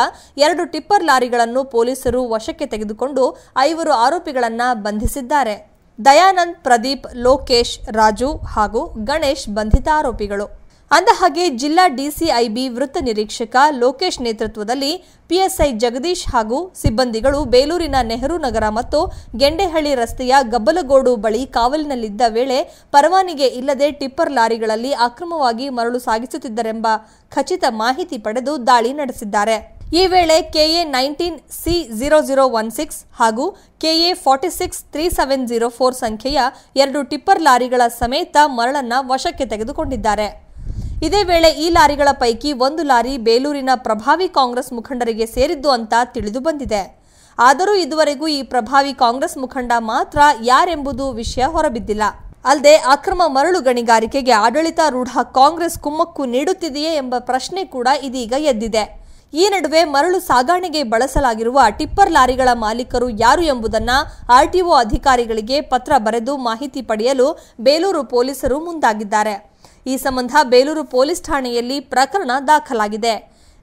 [SPEAKER 1] 2 ಟಿಪ್ಪರ್ ಲಾರಿಗಳನ್ನು ಪೊಲೀಸರು ವಶಕ್ಕೆ ತೆಗೆದುಕೊಂಡು 5 ಆರೋಪಿಗಳನ್ನು ಬಂಧಿಸಿದ್ದಾರೆ. ದಯಾನಂದ್, ಪ್ರದೀಪ್, ಲೋಕೇಶ್, ರಾಜು ಹಾಗೂ ಗಣೇಶ್ ಬಂಧಿತ ಆರೋಪಿಗಳು. ಅಂದಹಾಗೆ ಜಿಲ್ಲಾ ಡಿಸಿಐಬಿ ವೃತ್ತ ನಿರೀಕ್ಷಕ ಲೋಕೇಶ್ ನೇತೃತ್ವದಲ್ಲಿ ಪಿಎಸ್ಐ ಜಗದೀಶ್ ಹಾಗೂ ಸಿಬ್ಬಂದಿಗಳು ಬೇಲೂರಿನ ನೆಹರು ನಗರ ಮತ್ತು ಗೆಂಡೇಹಳ್ಳಿ ರಸ್ತೆಯ ಗಬ್ಬಲಗೋಡು ಬಳಿ ಕಾವಲಿನಲ್ಲಿದ್ದ ವೇಳೆ ಪರವಾನಗಿ ಇಲ್ಲದೆ ಟಿಪ್ಪರ್ ಲಾರಿಗಳಲ್ಲಿ ಅಕ್ರಮವಾಗಿ ಮರಳು ಸಾಗಿಸುತ್ತಿದ್ದರೆಂಬ ಖಚಿತ ಮಾಹಿತಿ ಪಡೆದು ದಾಳಿ ನಡೆಸಿದ್ದಾರೆ. ಈ ವೇಳೆ ಕೆಎ 19C0016 ಹಾಗೂ ಕೆಎ 463704 ಸಂಖ್ಯೆಯ 2 ಟಿಪ್ಪರ್ ಲಾರಿಗಳ ಸಮೇತ ಮರಳನ್ನ ವಶಕ್ಕೆ ತೆಗೆದುಕೊಂಡಿದ್ದಾರೆ. ಇದೇ ವೇಳೆ ಈ ಲಾರಿಗಳ ಪೈಕಿ 1 ಲಾರಿ ಬೇಲೂರಿನ ಪ್ರಭಾವಿ ಕಾಂಗ್ರೆಸ್ ಮುಖಂಡರಿಗೆ ಸೇರಿದ್ದು ಅಂತ ತಿಳಿದು ಬಂದಿದೆ. ಆದರೂ ಇದುವರೆಗೂ ಈ ಪ್ರಭಾವಿ ಕಾಂಗ್ರೆಸ್ ಮುಖಂಡ ಮಾತ್ರ ಯಾರೆಂಬುದು ವಿಷಯ ಹೊರಬಿದ್ದಿಲ್ಲ. ಅಲ್ಲದೆ ಅಕ್ರಮ ಮರಳು ಗಣಿಗಾರಿಕೆಗೆ ಆಡಳಿತಾರೂಢ ಕಾಂಗ್ರೆಸ್ ಕುಮ್ಮಕ್ಕು ನೀಡುತ್ತಿದೆಯೇ ಎಂಬ ಪ್ರಶ್ನೆ ಕೂಡ ಇದೀಗ ಎದ್ದಿದೆ. ಈ ನಡುವೆ ಮರಳು ಸಾಗಾಣೆಗೆ ಬಳಸಲಾಗಿರುವ ಟಿಪ್ಪರ್ ಲಾರಿಗಳ ಮಾಲೀಕರು ಯಾರು ಎಂಬುದನ್ನ ಆರ್ಟಿಒ ಅಧಿಕಾರಿಗಳಿಗೆ ಪತ್ರ ಬರೆದು ಮಾಹಿತಿ ಪಡೆಯಲು ಬೇಲೂರು ಪೊಲೀಸರು ಮುಂದಾಗಿದ್ದಾರೆ. ಈ ಸಂಬಂಧ ಬೇಲೂರು ಪೊಲೀಸ್ ಠಾಣೆಯಲ್ಲಿ ಪ್ರಕರಣ ದಾಖಲಾಗಿದೆ.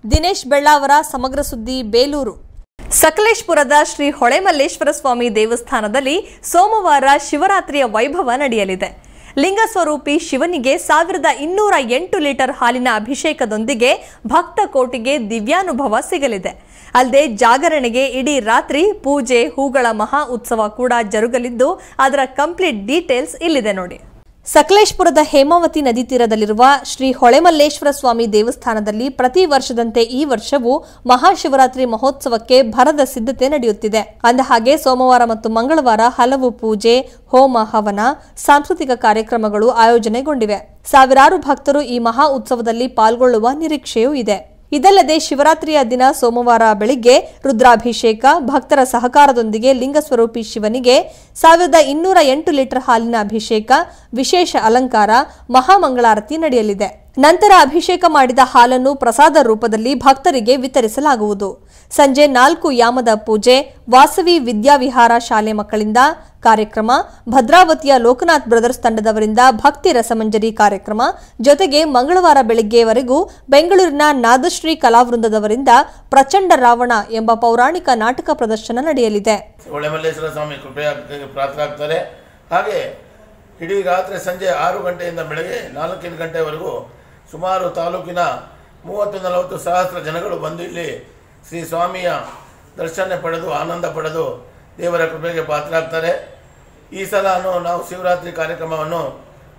[SPEAKER 1] ದಿನೇಶ್ ಬೆಳ್ಳಾವರ, ಸಮಗ್ರ ಸುದ್ದಿ, ಬೇಲೂರು. ಸಕಲೇಶಪುರದ ಶ್ರೀ ಹೊಳೆಮಲ್ಲೇಶ್ವರ ಸ್ವಾಮಿ ದೇವಸ್ಥಾನದಲ್ಲಿ ಸೋಮವಾರ ಶಿವರಾತ್ರಿಯ ವೈಭವ ನಡೆಯಲಿದೆ. ಲಿಂಗಸ್ವರೂಪಿ ಶಿವನಿಗೆ 1208 ಲೀಟರ್ ಹಾಲಿನ ಅಭಿಷೇಕದೊಂದಿಗೆ ಭಕ್ತ ಕೋಟಿಗೆ ದಿವ್ಯಾನುಭವ ಸಿಗಲಿದೆ. ಅಲ್ಲದೆ ಜಾಗರಣೆಗೆ ಇಡೀ ರಾತ್ರಿ ಪೂಜೆ, ಹೂಗಳ ಮಹಾ ಉತ್ಸವ ಕೂಡ ಜರುಗಲಿದ್ದು ಅದರ ಕಂಪ್ಲೀಟ್ ಡೀಟೇಲ್ಸ್ ಇಲ್ಲಿದೆ ನೋಡಿ. ಸಕಲೇಶಪುರದ ಹೇಮಾವತಿ ನದಿ ತೀರದಲ್ಲಿರುವ ಶ್ರೀ ಹೊಳೆಮಲ್ಲೇಶ್ವರ ಸ್ವಾಮಿ ದೇವಸ್ಥಾನದಲ್ಲಿ ಪ್ರತಿ ವರ್ಷದಂತೆ ಈ ವರ್ಷವೂ ಮಹಾಶಿವರಾತ್ರಿ ಮಹೋತ್ಸವಕ್ಕೆ ಭರದ ಸಿದ್ಧತೆ ನಡೆಯುತ್ತಿದೆ. ಅಂದಹಾಗೆ ಸೋಮವಾರ ಮತ್ತು ಮಂಗಳವಾರ ಹಲವು ಪೂಜೆ, ಹೋಮ, ಹವನ, ಸಾಂಸ್ಕೃತಿಕ ಕಾರ್ಯಕ್ರಮಗಳು ಆಯೋಜನೆಗೊಂಡಿವೆ. ಸಾವಿರಾರು ಭಕ್ತರು ಈ ಮಹಾ ಉತ್ಸವದಲ್ಲಿ ಪಾಲ್ಗೊಳ್ಳುವ ನಿರೀಕ್ಷೆಯೂ ಇದೆ. ಇದಲ್ಲದೆ ಶಿವರಾತ್ರಿಯ ದಿನ ಸೋಮವಾರ ಬೆಳಿಗ್ಗೆ ರುದ್ರಾಭಿಷೇಕ, ಭಕ್ತರ ಸಹಕಾರದೊಂದಿಗೆ ಲಿಂಗಸ್ವರೂಪಿ ಶಿವನಿಗೆ 1208 ಲೀಟರ್ ಹಾಲಿನ ಅಭಿಷೇಕ, ವಿಶೇಷ ಅಲಂಕಾರ, ಮಹಾಮಂಗಳಾರತಿ ನಡೆಯಲಿದೆ. ನಂತರ ಅಭಿಷೇಕ ಮಾಡಿದ ಹಾಲನ್ನು ಪ್ರಸಾದ ರೂಪದಲ್ಲಿ ಭಕ್ತರಿಗೆ ವಿತರಿಸಲಾಗುವುದು. ಸಂಜೆ 4 ಯಾಮದ ಪೂಜೆ, ವಾಸವಿ ವಿದ್ಯಾವಿಹಾರ ಶಾಲೆ ಮಕ್ಕಳಿಂದ ಕಾರ್ಯಕ್ರಮ, ಭದ್ರಾವತಿಯ ಲೋಕನಾಥ್ ಬ್ರದರ್ಸ್ ತಂಡದವರಿಂದ ಭಕ್ತಿ ರಸಮಂಜರಿ ಕಾರ್ಯಕ್ರಮ, ಜೊತೆಗೆ ಮಂಗಳವಾರ ಬೆಳಗ್ಗೆವರೆಗೂ ಬೆಂಗಳೂರಿನ ನಾದಶ್ರೀ ಕಲಾವೃಂದದವರಿಂದ ಪ್ರಚಂಡ ರಾವಣ ಎಂಬ ಪೌರಾಣಿಕ ನಾಟಕ ಪ್ರದರ್ಶನ ನಡೆಯಲಿದೆ.
[SPEAKER 2] ಹೊಳೆಮಲ್ಲೇಶ್ವರ ಸ್ವಾಮಿ ಕೃಪೆಗೆ ಪಾತ್ರರಾಗ್ತಾರೆ. ಹಾಗೆ ಇಡೀ ರಾತ್ರಿ ಸಂಜೆ 6 ಗಂಟೆಯಿಂದ ಬೆಳಗ್ಗೆ 4 ಗಂಟೆವರೆಗೂ ಸುಮಾರು ತಾಲೂಕಿನ 30-40 ಸಹಸ್ರ ಜನಗಳು ಬಂದು ಇಲ್ಲಿ ಶ್ರೀ ಸ್ವಾಮಿಯ ದರ್ಶನ ಪಡೆದು ಆನಂದ ಪಡೆದು ದೇವರ ಕೃಪೆಗೆ ಪಾತ್ರರಾಗ್ತಾರೆ. ಈ ಸಲ ನಾವು ಶಿವರಾತ್ರಿ ಕಾರ್ಯಕ್ರಮವನ್ನು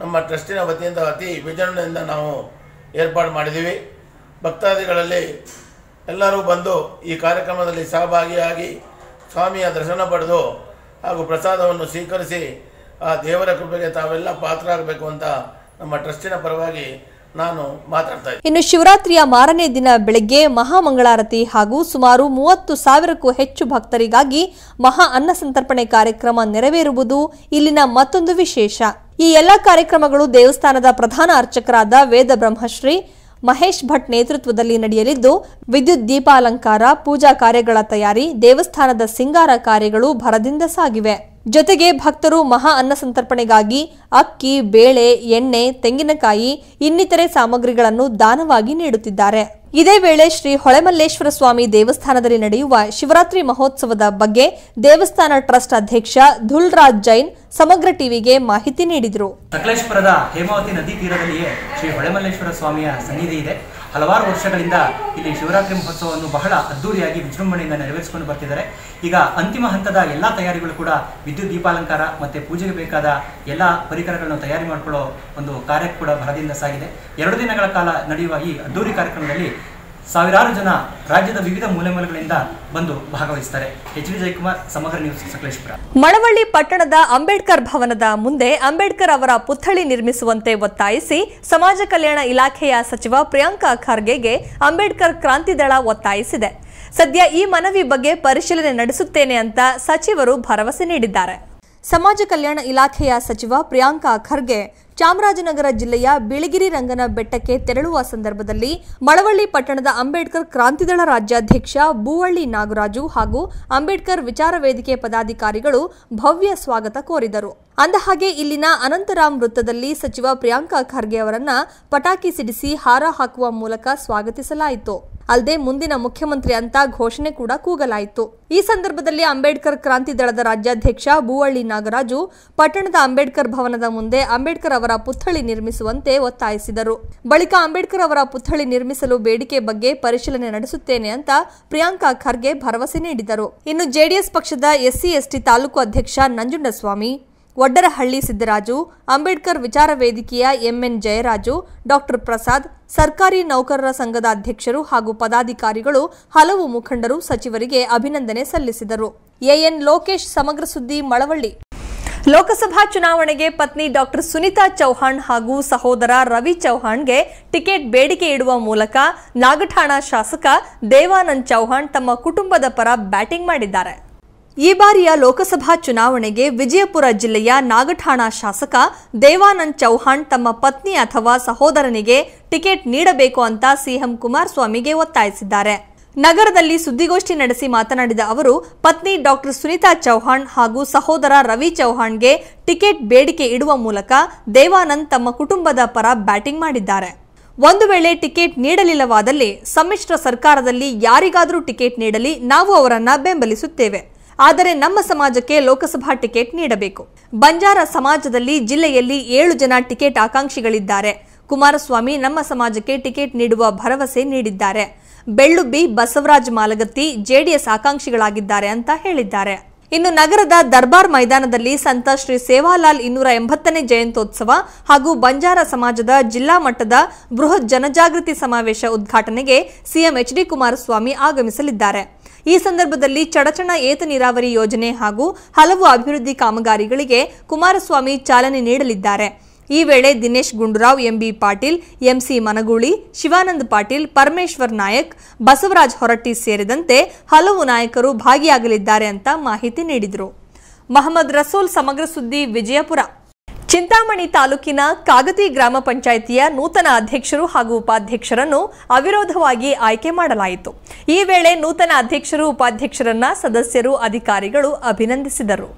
[SPEAKER 2] ನಮ್ಮ ಟ್ರಸ್ಟಿನ ವತಿಯಿಂದ ಅತಿ ವಿಜೃಂಭಣೆಯಿಂದ ನಾವು ಏರ್ಪಾಡು ಮಾಡಿದ್ದೀವಿ. ಭಕ್ತಾದಿಗಳಲ್ಲಿ ಎಲ್ಲರೂ ಬಂದು ಈ ಕಾರ್ಯಕ್ರಮದಲ್ಲಿ ಸಹಭಾಗಿಯಾಗಿ ಸ್ವಾಮಿಯ ದರ್ಶನ ಪಡೆದು ಹಾಗೂ ಪ್ರಸಾದವನ್ನು ಸ್ವೀಕರಿಸಿ ಆ ದೇವರ ಕೃಪೆಗೆ ತಾವೆಲ್ಲ ಪಾತ್ರರಾಗಬೇಕು ಅಂತ ನಮ್ಮ ಟ್ರಸ್ಟಿನ ಪರವಾಗಿ ನಾನು ಮಾತಾಡ್ತಾ ಇದ್ದೀನಿ.
[SPEAKER 1] ಇನ್ನು ಶಿವರಾತ್ರಿಯ ಮಾರನೇ ದಿನ ಬೆಳಗ್ಗೆ ಮಹಾಮಂಗಳಾರತಿ ಹಾಗೂ ಸುಮಾರು 30,000ಕ್ಕೂ ಹೆಚ್ಚು ಭಕ್ತರಿಗಾಗಿ ಮಹಾ ಅನ್ನ ಸಂತರ್ಪಣೆ ಕಾರ್ಯಕ್ರಮ ನೆರವೇರುವುದು ಇಲ್ಲಿನ ಮತ್ತೊಂದು ವಿಶೇಷ. ಈ ಎಲ್ಲ ಕಾರ್ಯಕ್ರಮಗಳು ದೇವಸ್ಥಾನದ ಪ್ರಧಾನ ಅರ್ಚಕರಾದ ವೇದ ಬ್ರಹ್ಮಶ್ರೀ ಮಹೇಶ್ ಭಟ್ ನೇತೃತ್ವದಲ್ಲಿ ನಡೆಯಲಿದ್ದು ವಿದ್ಯುತ್ ದೀಪಾಲಂಕಾರ, ಪೂಜಾ ಕಾರ್ಯಗಳ ತಯಾರಿ, ದೇವಸ್ಥಾನದ ಸಿಂಗಾರ ಕಾರ್ಯಗಳು ಭರದಿಂದ ಸಾಗಿವೆ. ಜೊತೆಗೆ ಭಕ್ತರು ಮಹಾ ಅನ್ನ ಸಂತರ್ಪಣೆಗಾಗಿ ಅಕ್ಕಿ, ಬೇಳೆ, ಎಣ್ಣೆ, ತೆಂಗಿನಕಾಯಿ ಇನ್ನಿತರೆ ಸಾಮಗ್ರಿಗಳನ್ನು ದಾನವಾಗಿ ನೀಡುತ್ತಿದ್ದಾರೆ. ಇದೇ ವೇಳೆ ಶ್ರೀ ಹೊಳೆಮಲ್ಲೇಶ್ವರ ಸ್ವಾಮಿ ದೇವಸ್ಥಾನದಲ್ಲಿ ನಡೆಯುವ ಶಿವರಾತ್ರಿ ಮಹೋತ್ಸವದ ಬಗ್ಗೆ ದೇವಸ್ಥಾನ ಟ್ರಸ್ಟ್ ಅಧ್ಯಕ್ಷ ಧುಲ್ರಾಜ್ ಜೈನ್ ಸಮಗ್ರ ಟಿವಿಗೆ ಮಾಹಿತಿ ನೀಡಿದರು.
[SPEAKER 3] ಸಕಲೇಶ್ಪುರದ ಹೇಮಾವತಿ ನದಿ ತೀರದಲ್ಲಿಯೇ ಶ್ರೀ ಹೊಳೆಮಲ್ಲೇಶ್ವರ ಸ್ವಾಮಿಯ ಸನ್ನಿಧಿ ಇದೆ. ಹಲವಾರು ವರ್ಷಗಳಿಂದ ಇಲ್ಲಿ ಶಿವರಾತ್ರಿ ಮಹೋತ್ಸವವನ್ನು ಬಹಳ ಅದ್ದೂರಿಯಾಗಿ ವಿಜೃಂಭಣೆಯಿಂದ ನೆರವೇರಿಸಿಕೊಂಡು ಬರ್ತಿದ್ದಾರೆ. ಈಗ ಅಂತಿಮ ಹಂತದ ಎಲ್ಲ ತಯಾರಿಗಳು ಕೂಡ ವಿದ್ಯುತ್ ದೀಪಾಲಂಕಾರ ಮತ್ತು ಪೂಜೆಗೆ ಬೇಕಾದ ಎಲ್ಲ ಪರಿಕರಗಳನ್ನು ತಯಾರಿ ಮಾಡಿಕೊಳ್ಳೋ ಒಂದು ಕಾರ್ಯ ಕೂಡ ಭರದಿಂದ ಸಾಗಿದೆ. 2 ದಿನಗಳ ಕಾಲ ನಡೆಯುವ ಈ ಅದ್ದೂರಿ ಕಾರ್ಯಕ್ರಮದಲ್ಲಿ ಸಾವಿರಾರು ಜನ ರಾಜ್ಯದ ವಿವಿಧ ಮೂಲೆಗಳಿಂದ ಬಂದು ಭಾಗವಹಿಸುತ್ತಾರೆ. HD ಜಯಕುಮಾರ್, ಸಮಗ್ರ ನ್ಯೂಸ್, ಸಕಲೇಶ್ಪುರ.
[SPEAKER 1] ಮಳವಳ್ಳಿ ಪಟ್ಟಣದ ಅಂಬೇಡ್ಕರ್ ಭವನದ ಮುಂದೆ ಅಂಬೇಡ್ಕರ್ ಅವರ ಪುತ್ಥಳಿ ನಿರ್ಮಿಸುವಂತೆ ಒತ್ತಾಯಿಸಿ ಸಮಾಜ ಕಲ್ಯಾಣ ಇಲಾಖೆಯ ಸಚಿವ ಪ್ರಿಯಾಂಕಾ ಖರ್ಗೆಗೆ ಅಂಬೇಡ್ಕರ್ ಕ್ರಾಂತಿ ದಳ ಒತ್ತಾಯಿಸಿದೆ. ಸದ್ಯ ಈ ಮನವಿ ಬಗ್ಗೆ ಪರಿಶೀಲನೆ ನಡೆಸುತ್ತೇನೆ ಅಂತ ಸಚಿವರು ಭರವಸೆ ನೀಡಿದ್ದಾರೆ. ಸಮಾಜ ಕಲ್ಯಾಣ ಇಲಾಖೆಯ ಸಚಿವ ಪ್ರಿಯಾಂಕಾ ಖರ್ಗೆ ಚಾಮರಾಜನಗರ ಜಿಲ್ಲೆಯ ಬಿಳಿಗಿರಿ ರಂಗನ ಬೆಟ್ಟಕ್ಕೆ ತೆರಳುವ ಸಂದರ್ಭದಲ್ಲಿ ಮಳವಳ್ಳಿ ಪಟ್ಟಣದ ಅಂಬೇಡ್ಕರ್ ಕ್ರಾಂತಿದಳ ರಾಜ್ಯಾಧ್ಯಕ್ಷ ಬೂವಳ್ಳಿ ನಾಗರಾಜು ಹಾಗೂ ಅಂಬೇಡ್ಕರ್ ವಿಚಾರ ವೇದಿಕೆ ಪದಾಧಿಕಾರಿಗಳು ಭವ್ಯ ಸ್ವಾಗತ ಕೋರಿದರು. ಅಂದಹಾಗೆ ಇಲ್ಲಿನ ಅನಂತರಾಮ್ ವೃತ್ತದಲ್ಲಿ ಸಚಿವ ಪ್ರಿಯಾಂಕಾ ಖರ್ಗೆ ಅವರನ್ನ ಪಟಾಕಿ ಸಿಡಿಸಿ ಹಾರ ಹಾಕುವ ಮೂಲಕ ಸ್ವಾಗತಿಸಲಾಯಿತು. ಅಲ್ಲದೆ ಮುಂದಿನ ಮುಖ್ಯಮಂತ್ರಿ ಅಂತ ಘೋಷಣೆ ಕೂಡ ಕೂಗಲಾಯಿತು. ಈ ಸಂದರ್ಭದಲ್ಲಿ ಅಂಬೇಡ್ಕರ್ ಕ್ರಾಂತಿ ದಳದ ರಾಜ್ಯಾಧ್ಯಕ್ಷ ಬೂವಳ್ಳಿ ನಾಗರಾಜು ಪಟ್ಟಣದ ಅಂಬೇಡ್ಕರ್ ಭವನದ ಮುಂದೆ ಅಂಬೇಡ್ಕರ್ ಅವರ ಪುತ್ಥಳಿ ನಿರ್ಮಿಸುವಂತೆ ಒತ್ತಾಯಿಸಿದರು. ಬಳಿಕ ಅಂಬೇಡ್ಕರ್ ಅವರ ಪುತ್ಥಳಿ ನಿರ್ಮಿಸಲು ಬೇಡಿಕೆ ಬಗ್ಗೆ ಪರಿಶೀಲನೆ ನಡೆಸುತ್ತೇನೆ ಅಂತ ಪ್ರಿಯಾಂಕಾ ಖರ್ಗೆ ಭರವಸೆ ನೀಡಿದರು. ಇನ್ನು ಜೆಡಿಎಸ್ ಪಕ್ಷದ SC/ST ತಾಲೂಕು ಅಧ್ಯಕ್ಷ ನಂಜುಂಡಸ್ವಾಮಿ, ವಡ್ಡರಹಳ್ಳಿ ಸಿದ್ದರಾಜು, ಅಂಬೇಡ್ಕರ್ ವಿಚಾರ ವೇದಿಕೆಯ MN ಜಯರಾಜು, ಡಾಕ್ಟರ್ ಪ್ರಸಾದ್, ಸರ್ಕಾರಿ ನೌಕರರ ಸಂಘದ ಅಧ್ಯಕ್ಷರು ಹಾಗೂ ಪದಾಧಿಕಾರಿಗಳು ಹಲವು ಮುಖಂಡರು ಸಚಿವರಿಗೆ ಅಭಿನಂದನೆ ಸಲ್ಲಿಸಿದರು. AN ಲೋಕೇಶ್, ಸಮಗ್ರ ಸುದ್ದಿ, ಮಳವಳ್ಳಿ. ಲೋಕಸಭಾ ಚುನಾವಣೆಗೆ ಪತ್ನಿ ಡಾಕ್ಟರ್ ಸುನಿತಾ ಚೌಹಾಣ್ ಹಾಗೂ ಸಹೋದರ ರವಿ ಚೌಹಾಣ್ಗೆ ಟಿಕೆಟ್ ಬೇಡಿಕೆ ಇಡುವ ಮೂಲಕ ನಾಗಠಾಣ ಶಾಸಕ ದೇವಾನಂದ್ ಚೌಹಾಣ್ ತಮ್ಮ ಕುಟುಂಬದ ಪರ ಬ್ಯಾಟಿಂಗ್ ಮಾಡಿದ್ದಾರೆ. ಈ ಬಾರಿಯ ಲೋಕಸಭಾ ಚುನಾವಣೆಗೆ ವಿಜಯಪುರ ಜಿಲ್ಲೆಯ ನಾಗಠಾಣ ಶಾಸಕ ದೇವಾನಂದ್ ಚೌಹಾಣ್ ತಮ್ಮ ಪತ್ನಿ ಅಥವಾ ಸಹೋದರನಿಗೆ ಟಿಕೆಟ್ ನೀಡಬೇಕು ಅಂತ ಸಿಎಂ ಕುಮಾರಸ್ವಾಮಿಗೆ ಒತ್ತಾಯಿಸಿದ್ದಾರೆ. ನಗರದಲ್ಲಿ ಸುದ್ದಿಗೋಷ್ಠಿ ನಡೆಸಿ ಮಾತನಾಡಿದ ಅವರು, ಪತ್ನಿ ಡಾಕ್ಟರ್ ಸುನಿತಾ ಚೌಹಾಣ್ ಹಾಗೂ ಸಹೋದರ ರವಿ ಚೌಹಾಣ್ಗೆ ಟಿಕೆಟ್ ಬೇಡಿಕೆ ಇಡುವ ಮೂಲಕ ದೇವಾನಂದ್ ತಮ್ಮ ಕುಟುಂಬದ ಪರ ಬ್ಯಾಟಿಂಗ್ ಮಾಡಿದ್ದಾರೆ. ಒಂದು ವೇಳೆ ಟಿಕೆಟ್ ನೀಡಲಿಲ್ಲವಾದಲ್ಲಿ ಸಮ್ಮಿಶ್ರ ಸರ್ಕಾರದಲ್ಲಿ ಯಾರಿಗಾದರೂ ಟಿಕೆಟ್ ನೀಡಲಿ, ನಾವು ಅವರನ್ನ ಬೆಂಬಲಿಸುತ್ತೇವೆ. ಆದರೆ ನಮ್ಮ ಸಮಾಜಕ್ಕೆ ಲೋಕಸಭಾ ಟಿಕೆಟ್ ನೀಡಬೇಕು. ಬಂಜಾರ ಸಮಾಜದಲ್ಲಿ ಜಿಲ್ಲೆಯಲ್ಲಿ 7 ಜನ ಟಿಕೆಟ್ ಆಕಾಂಕ್ಷಿಗಳಿದ್ದಾರೆ. ಕುಮಾರಸ್ವಾಮಿ ನಮ್ಮ ಸಮಾಜಕ್ಕೆ ಟಿಕೆಟ್ ನೀಡುವ ಭರವಸೆ ನೀಡಿದ್ದಾರೆ. ಬೆಳ್ಳುಬ್ಬಿ, ಬಸವರಾಜ್ ಮಾಲಗತ್ತಿ ಜೆಡಿಎಸ್ ಆಕಾಂಕ್ಷಿಗಳಾಗಿದ್ದಾರೆ ಅಂತ ಹೇಳಿದ್ದಾರೆ. ಇನ್ನು ನಗರದ ದರ್ಬಾರ್ ಮೈದಾನದಲ್ಲಿ ಸಂತ ಶ್ರೀ ಸೇವಾಲಾಲ್ 280ನೇ ಜಯಂತ್ಯೋತ್ಸವ ಹಾಗೂ ಬಂಜಾರ ಸಮಾಜದ ಜಿಲ್ಲಾ ಮಟ್ಟದ ಬೃಹತ್ ಜನಜಾಗೃತಿ ಸಮಾವೇಶ ಉದ್ಘಾಟನೆಗೆ ಸಿಎಂ HD ಕುಮಾರಸ್ವಾಮಿ ಆಗಮಿಸಲಿದ್ದಾರೆ. ಈ ಸಂದರ್ಭದಲ್ಲಿ ಚಡಚಣ ಏತ ನೀರಾವರಿ ಯೋಜನೆ ಹಾಗೂ ಹಲವು ಅಭಿವೃದ್ಧಿ ಕಾಮಗಾರಿಗಳಿಗೆ ಕುಮಾರಸ್ವಾಮಿ ಚಾಲನೆ ನೀಡಲಿದ್ದಾರೆ. ಈ ವೇಳೆ ದಿನೇಶ್ ಗುಂಡೂರಾವ್, MB ಪಾಟೀಲ್, MC ಮನಗೂಳಿ, ಶಿವಾನಂದ ಪಾಟೀಲ್, ಪರಮೇಶ್ವರ್ ನಾಯಕ್, ಬಸವರಾಜ್ ಹೊರಟ್ಟಿ ಸೇರಿದಂತೆ ಹಲವು ನಾಯಕರು ಭಾಗಿಯಾಗಲಿದ್ದಾರೆ ಅಂತ ಮಾಹಿತಿ ನೀಡಿದರು. ಮಹಮ್ಮದ್ ರಸೂಲ್, ಸಮಗ್ರ ಸುದ್ದಿ, ವಿಜಯಪುರ. ಚಿಂತಾಮಣಿ ತಾಲೂಕಿನ ಕಾಗತಿ ಗ್ರಾಮ ಪಂಚಾಯಿತಿಯ ನೂತನ ಅಧ್ಯಕ್ಷರು ಹಾಗೂ ಉಪಾಧ್ಯಕ್ಷರನ್ನು ಅವಿರೋಧವಾಗಿ ಆಯ್ಕೆ ಮಾಡಲಾಯಿತು. ಈ ವೇಳೆ ನೂತನ ಅಧ್ಯಕ್ಷರು, ಉಪಾಧ್ಯಕ್ಷರನ್ನ ಸದಸ್ಯರು, ಅಧಿಕಾರಿಗಳು ಅಭಿನಂದಿಸಿದರು.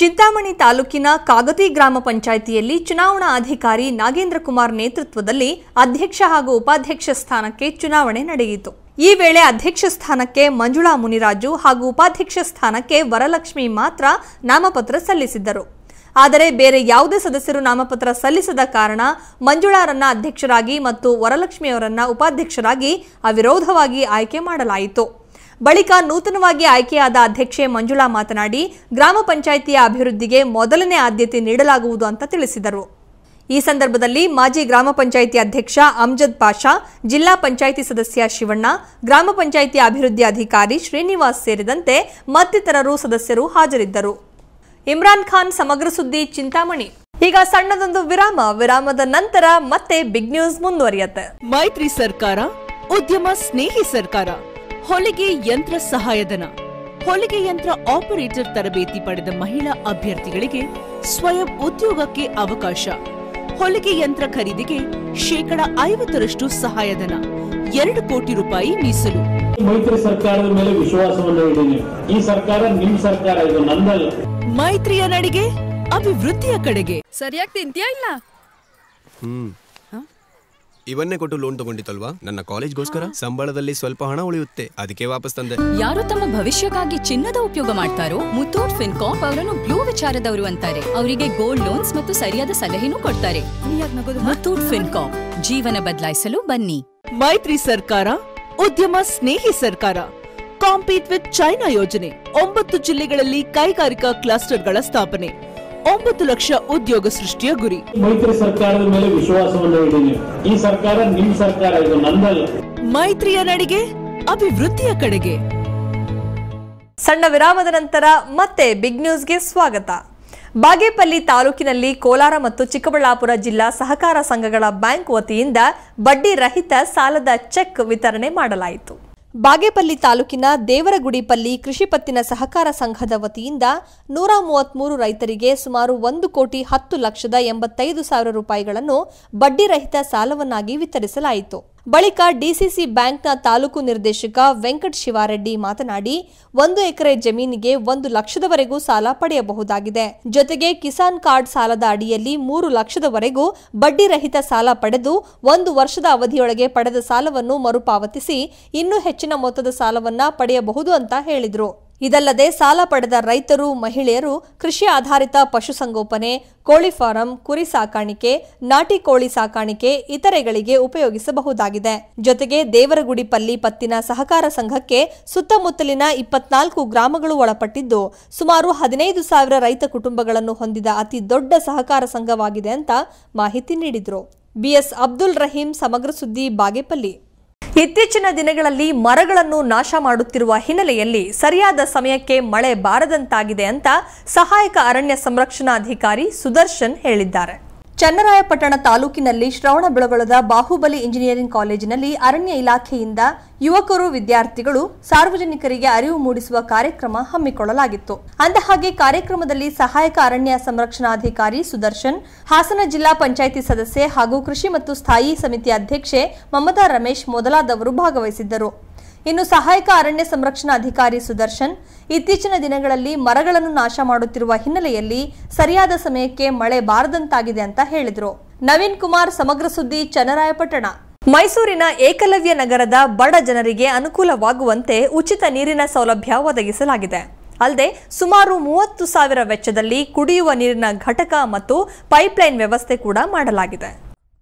[SPEAKER 1] ಚಿಂತಾಮಣಿ ತಾಲೂಕಿನ ಕಾಗತಿ ಗ್ರಾಮ ಪಂಚಾಯಿತಿಯಲ್ಲಿ ಚುನಾವಣಾ ಅಧಿಕಾರಿ ನಾಗೇಂದ್ರ ಕುಮಾರ್ ನೇತೃತ್ವದಲ್ಲಿ ಅಧ್ಯಕ್ಷ ಹಾಗೂ ಉಪಾಧ್ಯಕ್ಷ ಸ್ಥಾನಕ್ಕೆ ಚುನಾವಣೆ ನಡೆಯಿತು. ಈ ವೇಳೆ ಅಧ್ಯಕ್ಷ ಸ್ಥಾನಕ್ಕೆ ಮಂಜುಳಾ ಮುನಿರಾಜು ಹಾಗೂ ಉಪಾಧ್ಯಕ್ಷ ಸ್ಥಾನಕ್ಕೆ ವರಲಕ್ಷ್ಮಿ ಮಾತ್ರ ನಾಮಪತ್ರ ಸಲ್ಲಿಸಿದ್ದರು. ಆದರೆ ಬೇರೆ ಯಾವುದೇ ಸದಸ್ಯರು ನಾಮಪತ್ರ ಸಲ್ಲಿಸದ ಕಾರಣ ಮಂಜುಳಾರನ್ನ ಅಧ್ಯಕ್ಷರಾಗಿ ಮತ್ತು ವರಲಕ್ಷ್ಮಿಯವರನ್ನ ಉಪಾಧ್ಯಕ್ಷರಾಗಿ ಅವಿರೋಧವಾಗಿ ಆಯ್ಕೆ ಮಾಡಲಾಯಿತು. ಬಳಿಕ ನೂತನವಾಗಿ ಆಯ್ಕೆಯಾದ ಅಧ್ಯಕ್ಷೆ ಮಂಜುಳಾ ಮಾತನಾಡಿ, ಗ್ರಾಮ ಪಂಚಾಯಿತಿಯ ಅಭಿವೃದ್ಧಿಗೆ ಮೊದಲನೇ ಆದ್ಯತೆ ನೀಡಲಾಗುವುದು ಅಂತ ತಿಳಿಸಿದರು. ಈ ಸಂದರ್ಭದಲ್ಲಿ ಮಾಜಿ ಗ್ರಾಮ ಪಂಚಾಯಿತಿ ಅಧ್ಯಕ್ಷ ಅಮ್ಜದ್ ಪಾಷಾ, ಜಿಲ್ಲಾ ಪಂಚಾಯಿತಿ ಸದಸ್ಯ ಶಿವಣ್ಣ, ಗ್ರಾಮ ಪಂಚಾಯಿತಿ ಅಭಿವೃದ್ಧಿ ಅಧಿಕಾರಿ ಶ್ರೀನಿವಾಸ್ ಸೇರಿದಂತೆ ಮತ್ತಿತರರು ಸದಸ್ಯರು ಹಾಜರಿದ್ದರು. ಇಮ್ರಾನ್ ಖಾನ್, ಸಮಗ್ರ ಸುದ್ದಿ, ಚಿಂತಾಮಣಿ. ಈಗ ಸಣ್ಣದೊಂದು ವಿರಾಮದ ನಂತರ ಮತ್ತೆ ಬಿಗ್ ನ್ಯೂಸ್ ಮುಂದುವರಿಯುತ್ತೆ.
[SPEAKER 4] ಮೈತ್ರಿ ಸರ್ಕಾರ ಉದ್ಯಮ ಸ್ನೇಹಿ ಸರ್ಕಾರ. ಹೊಲಿಗೆ ಯಂತ್ರ ಸಹಾಯಧನ, ಹೊಲಿಗೆ ಯಂತ್ರ ಆಪರೇಟರ್ ತರಬೇತಿ ಪಡೆದ ಮಹಿಳಾ ಅಭ್ಯರ್ಥಿಗಳಿಗೆ ಸ್ವಯಂ ಉದ್ಯೋಗಕ್ಕೆ ಅವಕಾಶ, ಹೊಲಿಗೆ ಯಂತ್ರ ಖರೀದಿಗೆ ಶೇಕಡ 50% ಸಹಾಯಧನ, 2 ಕೋಟಿ ರೂಪಾಯಿ ಮೀಸಲು.
[SPEAKER 5] ಮೈತ್ರಿ ಸರ್ಕಾರದ ಮೇಲೆ ವಿಶ್ವಾಸವನ್ನು ಇಡಿ. ಈ ಸರ್ಕಾರ ನಿಮ್ ಸರ್ಕಾರ, ಇದು ನಂದಲ್ಲ.
[SPEAKER 4] ಮೈತ್ರಿಯ ನಡಿಗೆ ಅಭಿವೃದ್ಧಿಯ ಕಡೆಗೆ.
[SPEAKER 6] ಸರಿಯಾಗಿ ತಿಂತೀಯಾ ಇಲ್ಲ?
[SPEAKER 7] ಇವನ್ನೇ ಕೊಟ್ಟು ಲೋನ್ ತಗೊಂಡಿತ್ತಲ್ವಾ, ನನ್ನ ಕಾಲೇಜ್ಗೋಸ್ಕರ. ಸಂಬಳದಲ್ಲಿ ಸ್ವಲ್ಪ ಹಣ ಉಳಿಯುತ್ತೆ, ಅದಕ್ಕೆ ವಾಪಸ್ ತಂದೆ.
[SPEAKER 6] ಯಾರು ತಮ್ಮ ಭವಿಷ್ಯಕ್ಕಾಗಿ ಚಿನ್ನದ ಉಪಯೋಗ ಮಾಡ್ತಾರೋ ಮುಥೂಟ್ ಫಿನ್ಕಾರ್ಪ್ ಅವರನ್ನು ಬ್ಲೂ ವಿಚಾರದವರು ಅಂತಾರೆ. ಅವರಿಗೆ ಗೋಲ್ಡ್ ಲೋನ್ಸ್ ಮತ್ತು ಸರಿಯಾದ ಸಲಹೆನೂ ಕೊಡ್ತಾರೆ. ಮುಥೂಟ್ ಫಿನ್ಕಾರ್ಪ್, ಜೀವನ ಬದಲಾಯಿಸಲು ಬನ್ನಿ.
[SPEAKER 4] ಮೈತ್ರಿ ಸರ್ಕಾರ ಉದ್ಯಮ ಸ್ನೇಹಿ ಸರ್ಕಾರ. ಕಾಂಪೀಟ್ ವಿತ್ ಚೈನಾ ಯೋಜನೆ. 9 ಜಿಲ್ಲೆಗಳಲ್ಲಿ ಕೈಗಾರಿಕಾ ಕ್ಲಸ್ಟರ್ಗಳ ಸ್ಥಾಪನೆ. 9 ಲಕ್ಷ ಉದ್ಯೋಗ ಸೃಷ್ಟಿಯ ಗುರಿ.
[SPEAKER 5] ಮೈತ್ರಿ ಸರ್ಕಾರದ ಮೇಲೆ ವಿಶ್ವಾಸವನ್ನು ಇಡಿ. ಈ ಸರ್ಕಾರ ನಿಮ್ ಸರ್ಕಾರ, ಇದು ನಂದಲ್ಲ.
[SPEAKER 4] ಮೈತ್ರಿಯ ನಡಿಗೆ ಅಭಿವೃದ್ಧಿಯ ಕಡೆಗೆ.
[SPEAKER 1] ಸಣ್ಣ ವಿರಾಮದ ನಂತರ ಮತ್ತೆ ಬಿಗ್ ನ್ಯೂಸ್ಗೆ ಸ್ವಾಗತ. ಬಾಗೇಪಲ್ಲಿ ತಾಲೂಕಿನಲ್ಲಿ ಕೋಲಾರ ಮತ್ತು ಚಿಕ್ಕಬಳ್ಳಾಪುರ ಜಿಲ್ಲಾ ಸಹಕಾರ ಸಂಘಗಳ ಬ್ಯಾಂಕ್ ವತಿಯಿಂದ ಬಡ್ಡಿ ರಹಿತ ಸಾಲದ ಚೆಕ್ ವಿತರಣೆ ಮಾಡಲಾಯಿತು. ಬಾಗೇಪಲ್ಲಿ ತಾಲೂಕಿನ ದೇವರಗುಡಿಪಲ್ಲಿ ಕೃಷಿ ಪತ್ತಿನ ಸಹಕಾರ ಸಂಘದ ವತಿಯಿಂದ 133 ರೈತರಿಗೆ ಸುಮಾರು 1,10,85,000 ರೂಪಾಯಿಗಳನ್ನು ಬಡ್ಡಿ ರಹಿತ ಸಾಲವನ್ನಾಗಿ ವಿತರಿಸಲಾಯಿತು. ಬಳಿಕ ಡಿಸಿಸಿ ಬ್ಯಾಂಕ್ನ ತಾಲೂಕು ನಿರ್ದೇಶಕ ವೆಂಕಟ್ ಶಿವಾರೆಡ್ಡಿ ಮಾತನಾಡಿ, 1 ಎಕರೆ ಜಮೀನಿಗೆ 1 ಲಕ್ಷದವರೆಗೂ ಸಾಲ ಪಡೆಯಬಹುದಾಗಿದೆ. ಜೊತೆಗೆ ಕಿಸಾನ್ ಕಾರ್ಡ್ ಸಾಲದ ಅಡಿಯಲ್ಲಿ 3 ಲಕ್ಷದವರೆಗೂ ಬಡ್ಡಿ ರಹಿತ ಸಾಲ ಪಡೆದು 1 ವರ್ಷದ ಅವಧಿಯೊಳಗೆ ಪಡೆದ ಸಾಲವನ್ನು ಮರುಪಾವತಿಸಿ ಇನ್ನೂ ಹೆಚ್ಚಿನ ಮೊತ್ತದ ಸಾಲವನ್ನ ಪಡೆಯಬಹುದು ಅಂತ ಹೇಳಿದರು. ಇದಲ್ಲದೆ ಸಾಲ ಪಡೆದ ರೈತರು, ಮಹಿಳೆಯರು ಕೃಷಿ ಆಧಾರಿತ ಪಶುಸಂಗೋಪನೆ, ಕೋಳಿ ಫಾರಂ, ಕುರಿ ಸಾಕಾಣಿಕೆ, ನಾಟಿ ಕೋಳಿ ಸಾಕಾಣಿಕೆ ಇತರೆಗಳಿಗೆ ಉಪಯೋಗಿಸಬಹುದಾಗಿದೆ. ಜೊತೆಗೆ ದೇವರಗುಡಿಪಲ್ಲಿ ಪತ್ತಿನ ಸಹಕಾರ ಸಂಘಕ್ಕೆ ಸುತ್ತಮುತ್ತಲಿನ 24 ಗ್ರಾಮಗಳು ಒಳಪಟ್ಟಿದ್ದು ಸುಮಾರು 15,000 ರೈತ ಕುಟುಂಬಗಳನ್ನು ಹೊಂದಿದ ಅತಿ ದೊಡ್ಡ ಸಹಕಾರ ಸಂಘವಾಗಿದೆ ಅಂತ ಮಾಹಿತಿ ನೀಡಿದರು. ಬಿಎಸ್ ಅಬ್ದುಲ್ ರಹೀಂ, ಸಮಗ್ರ ಸುದ್ದಿ, ಬಾಗೇಪಲ್ಲಿ. ಇತ್ತೀಚಿನ ದಿನಗಳಲ್ಲಿ ಮರಗಳನ್ನು ನಾಶ ಮಾಡುತ್ತಿರುವ ಹಿನ್ನೆಲೆಯಲ್ಲಿ ಸರಿಯಾದ ಸಮಯಕ್ಕೆ ಮಳೆ ಬಾರದಂತಾಗಿದೆ ಅಂತ ಸಹಾಯಕ ಅರಣ್ಯ ಸಂರಕ್ಷಣಾಧಿಕಾರಿ ಸುದರ್ಶನ್ ಹೇಳಿದ್ದಾರೆ. ಚನ್ನರಾಯಪಟ್ಟಣ ತಾಲೂಕಿನಲ್ಲಿ ಶ್ರವಣಬೆಳಗೊಳದ ಬಾಹುಬಲಿ ಇಂಜಿನಿಯರಿಂಗ್ ಕಾಲೇಜಿನಲ್ಲಿ ಅರಣ್ಯ ಇಲಾಖೆಯಿಂದ ಯುವಕರು, ವಿದ್ಯಾರ್ಥಿಗಳು, ಸಾರ್ವಜನಿಕರಿಗೆ ಅರಿವು ಮೂಡಿಸುವ ಕಾರ್ಯಕ್ರಮ ಹಮ್ಮಿಕೊಳ್ಳಲಾಗಿತ್ತು. ಅಂದಹಾಗೆ ಕಾರ್ಯಕ್ರಮದಲ್ಲಿ ಸಹಾಯಕ ಅರಣ್ಯ ಸಂರಕ್ಷಣಾಧಿಕಾರಿ ಸುದರ್ಶನ್, ಹಾಸನ ಜಿಲ್ಲಾ ಪಂಚಾಯಿತಿ ಸದಸ್ಯೆ ಹಾಗೂ ಕೃಷಿ ಮತ್ತು ಸ್ಥಾಯಿ ಸಮಿತಿ ಅಧ್ಯಕ್ಷೆ ಮಮತಾ ರಮೇಶ್ ಮೊದಲಾದವರು ಭಾಗವಹಿಸಿದ್ದರು. ಇನ್ನು ಸಹಾಯಕ ಅರಣ್ಯ ಸಂರಕ್ಷಣಾಧಿಕಾರಿ ಸುದರ್ಶನ್, ಇತ್ತೀಚಿನ ದಿನಗಳಲ್ಲಿ ಮರಗಳನ್ನು ನಾಶ ಮಾಡುತ್ತಿರುವ ಹಿನ್ನೆಲೆಯಲ್ಲಿ ಸರಿಯಾದ ಸಮಯಕ್ಕೆ ಮಳೆ ಬಾರದಂತಾಗಿದೆ ಅಂತ ಹೇಳಿದರು. ನವೀನ್ ಕುಮಾರ್, ಸಮಗ್ರ ಸುದ್ದಿ, ಚನ್ನರಾಯಪಟ್ಟಣ. ಮೈಸೂರಿನ ಏಕಲವ್ಯ ನಗರದ ಬಡ ಜನರಿಗೆ ಅನುಕೂಲವಾಗುವಂತೆ ಉಚಿತ ನೀರಿನ ಸೌಲಭ್ಯ ಒದಗಿಸಲಾಗಿದೆ. ಅಲ್ಲದೆ ಸುಮಾರು 30,000 ವೆಚ್ಚದಲ್ಲಿ ಕುಡಿಯುವ ನೀರಿನ ಘಟಕ ಮತ್ತು ಪೈಪ್ಲೈನ್ ವ್ಯವಸ್ಥೆ ಕೂಡ ಮಾಡಲಾಗಿದೆ.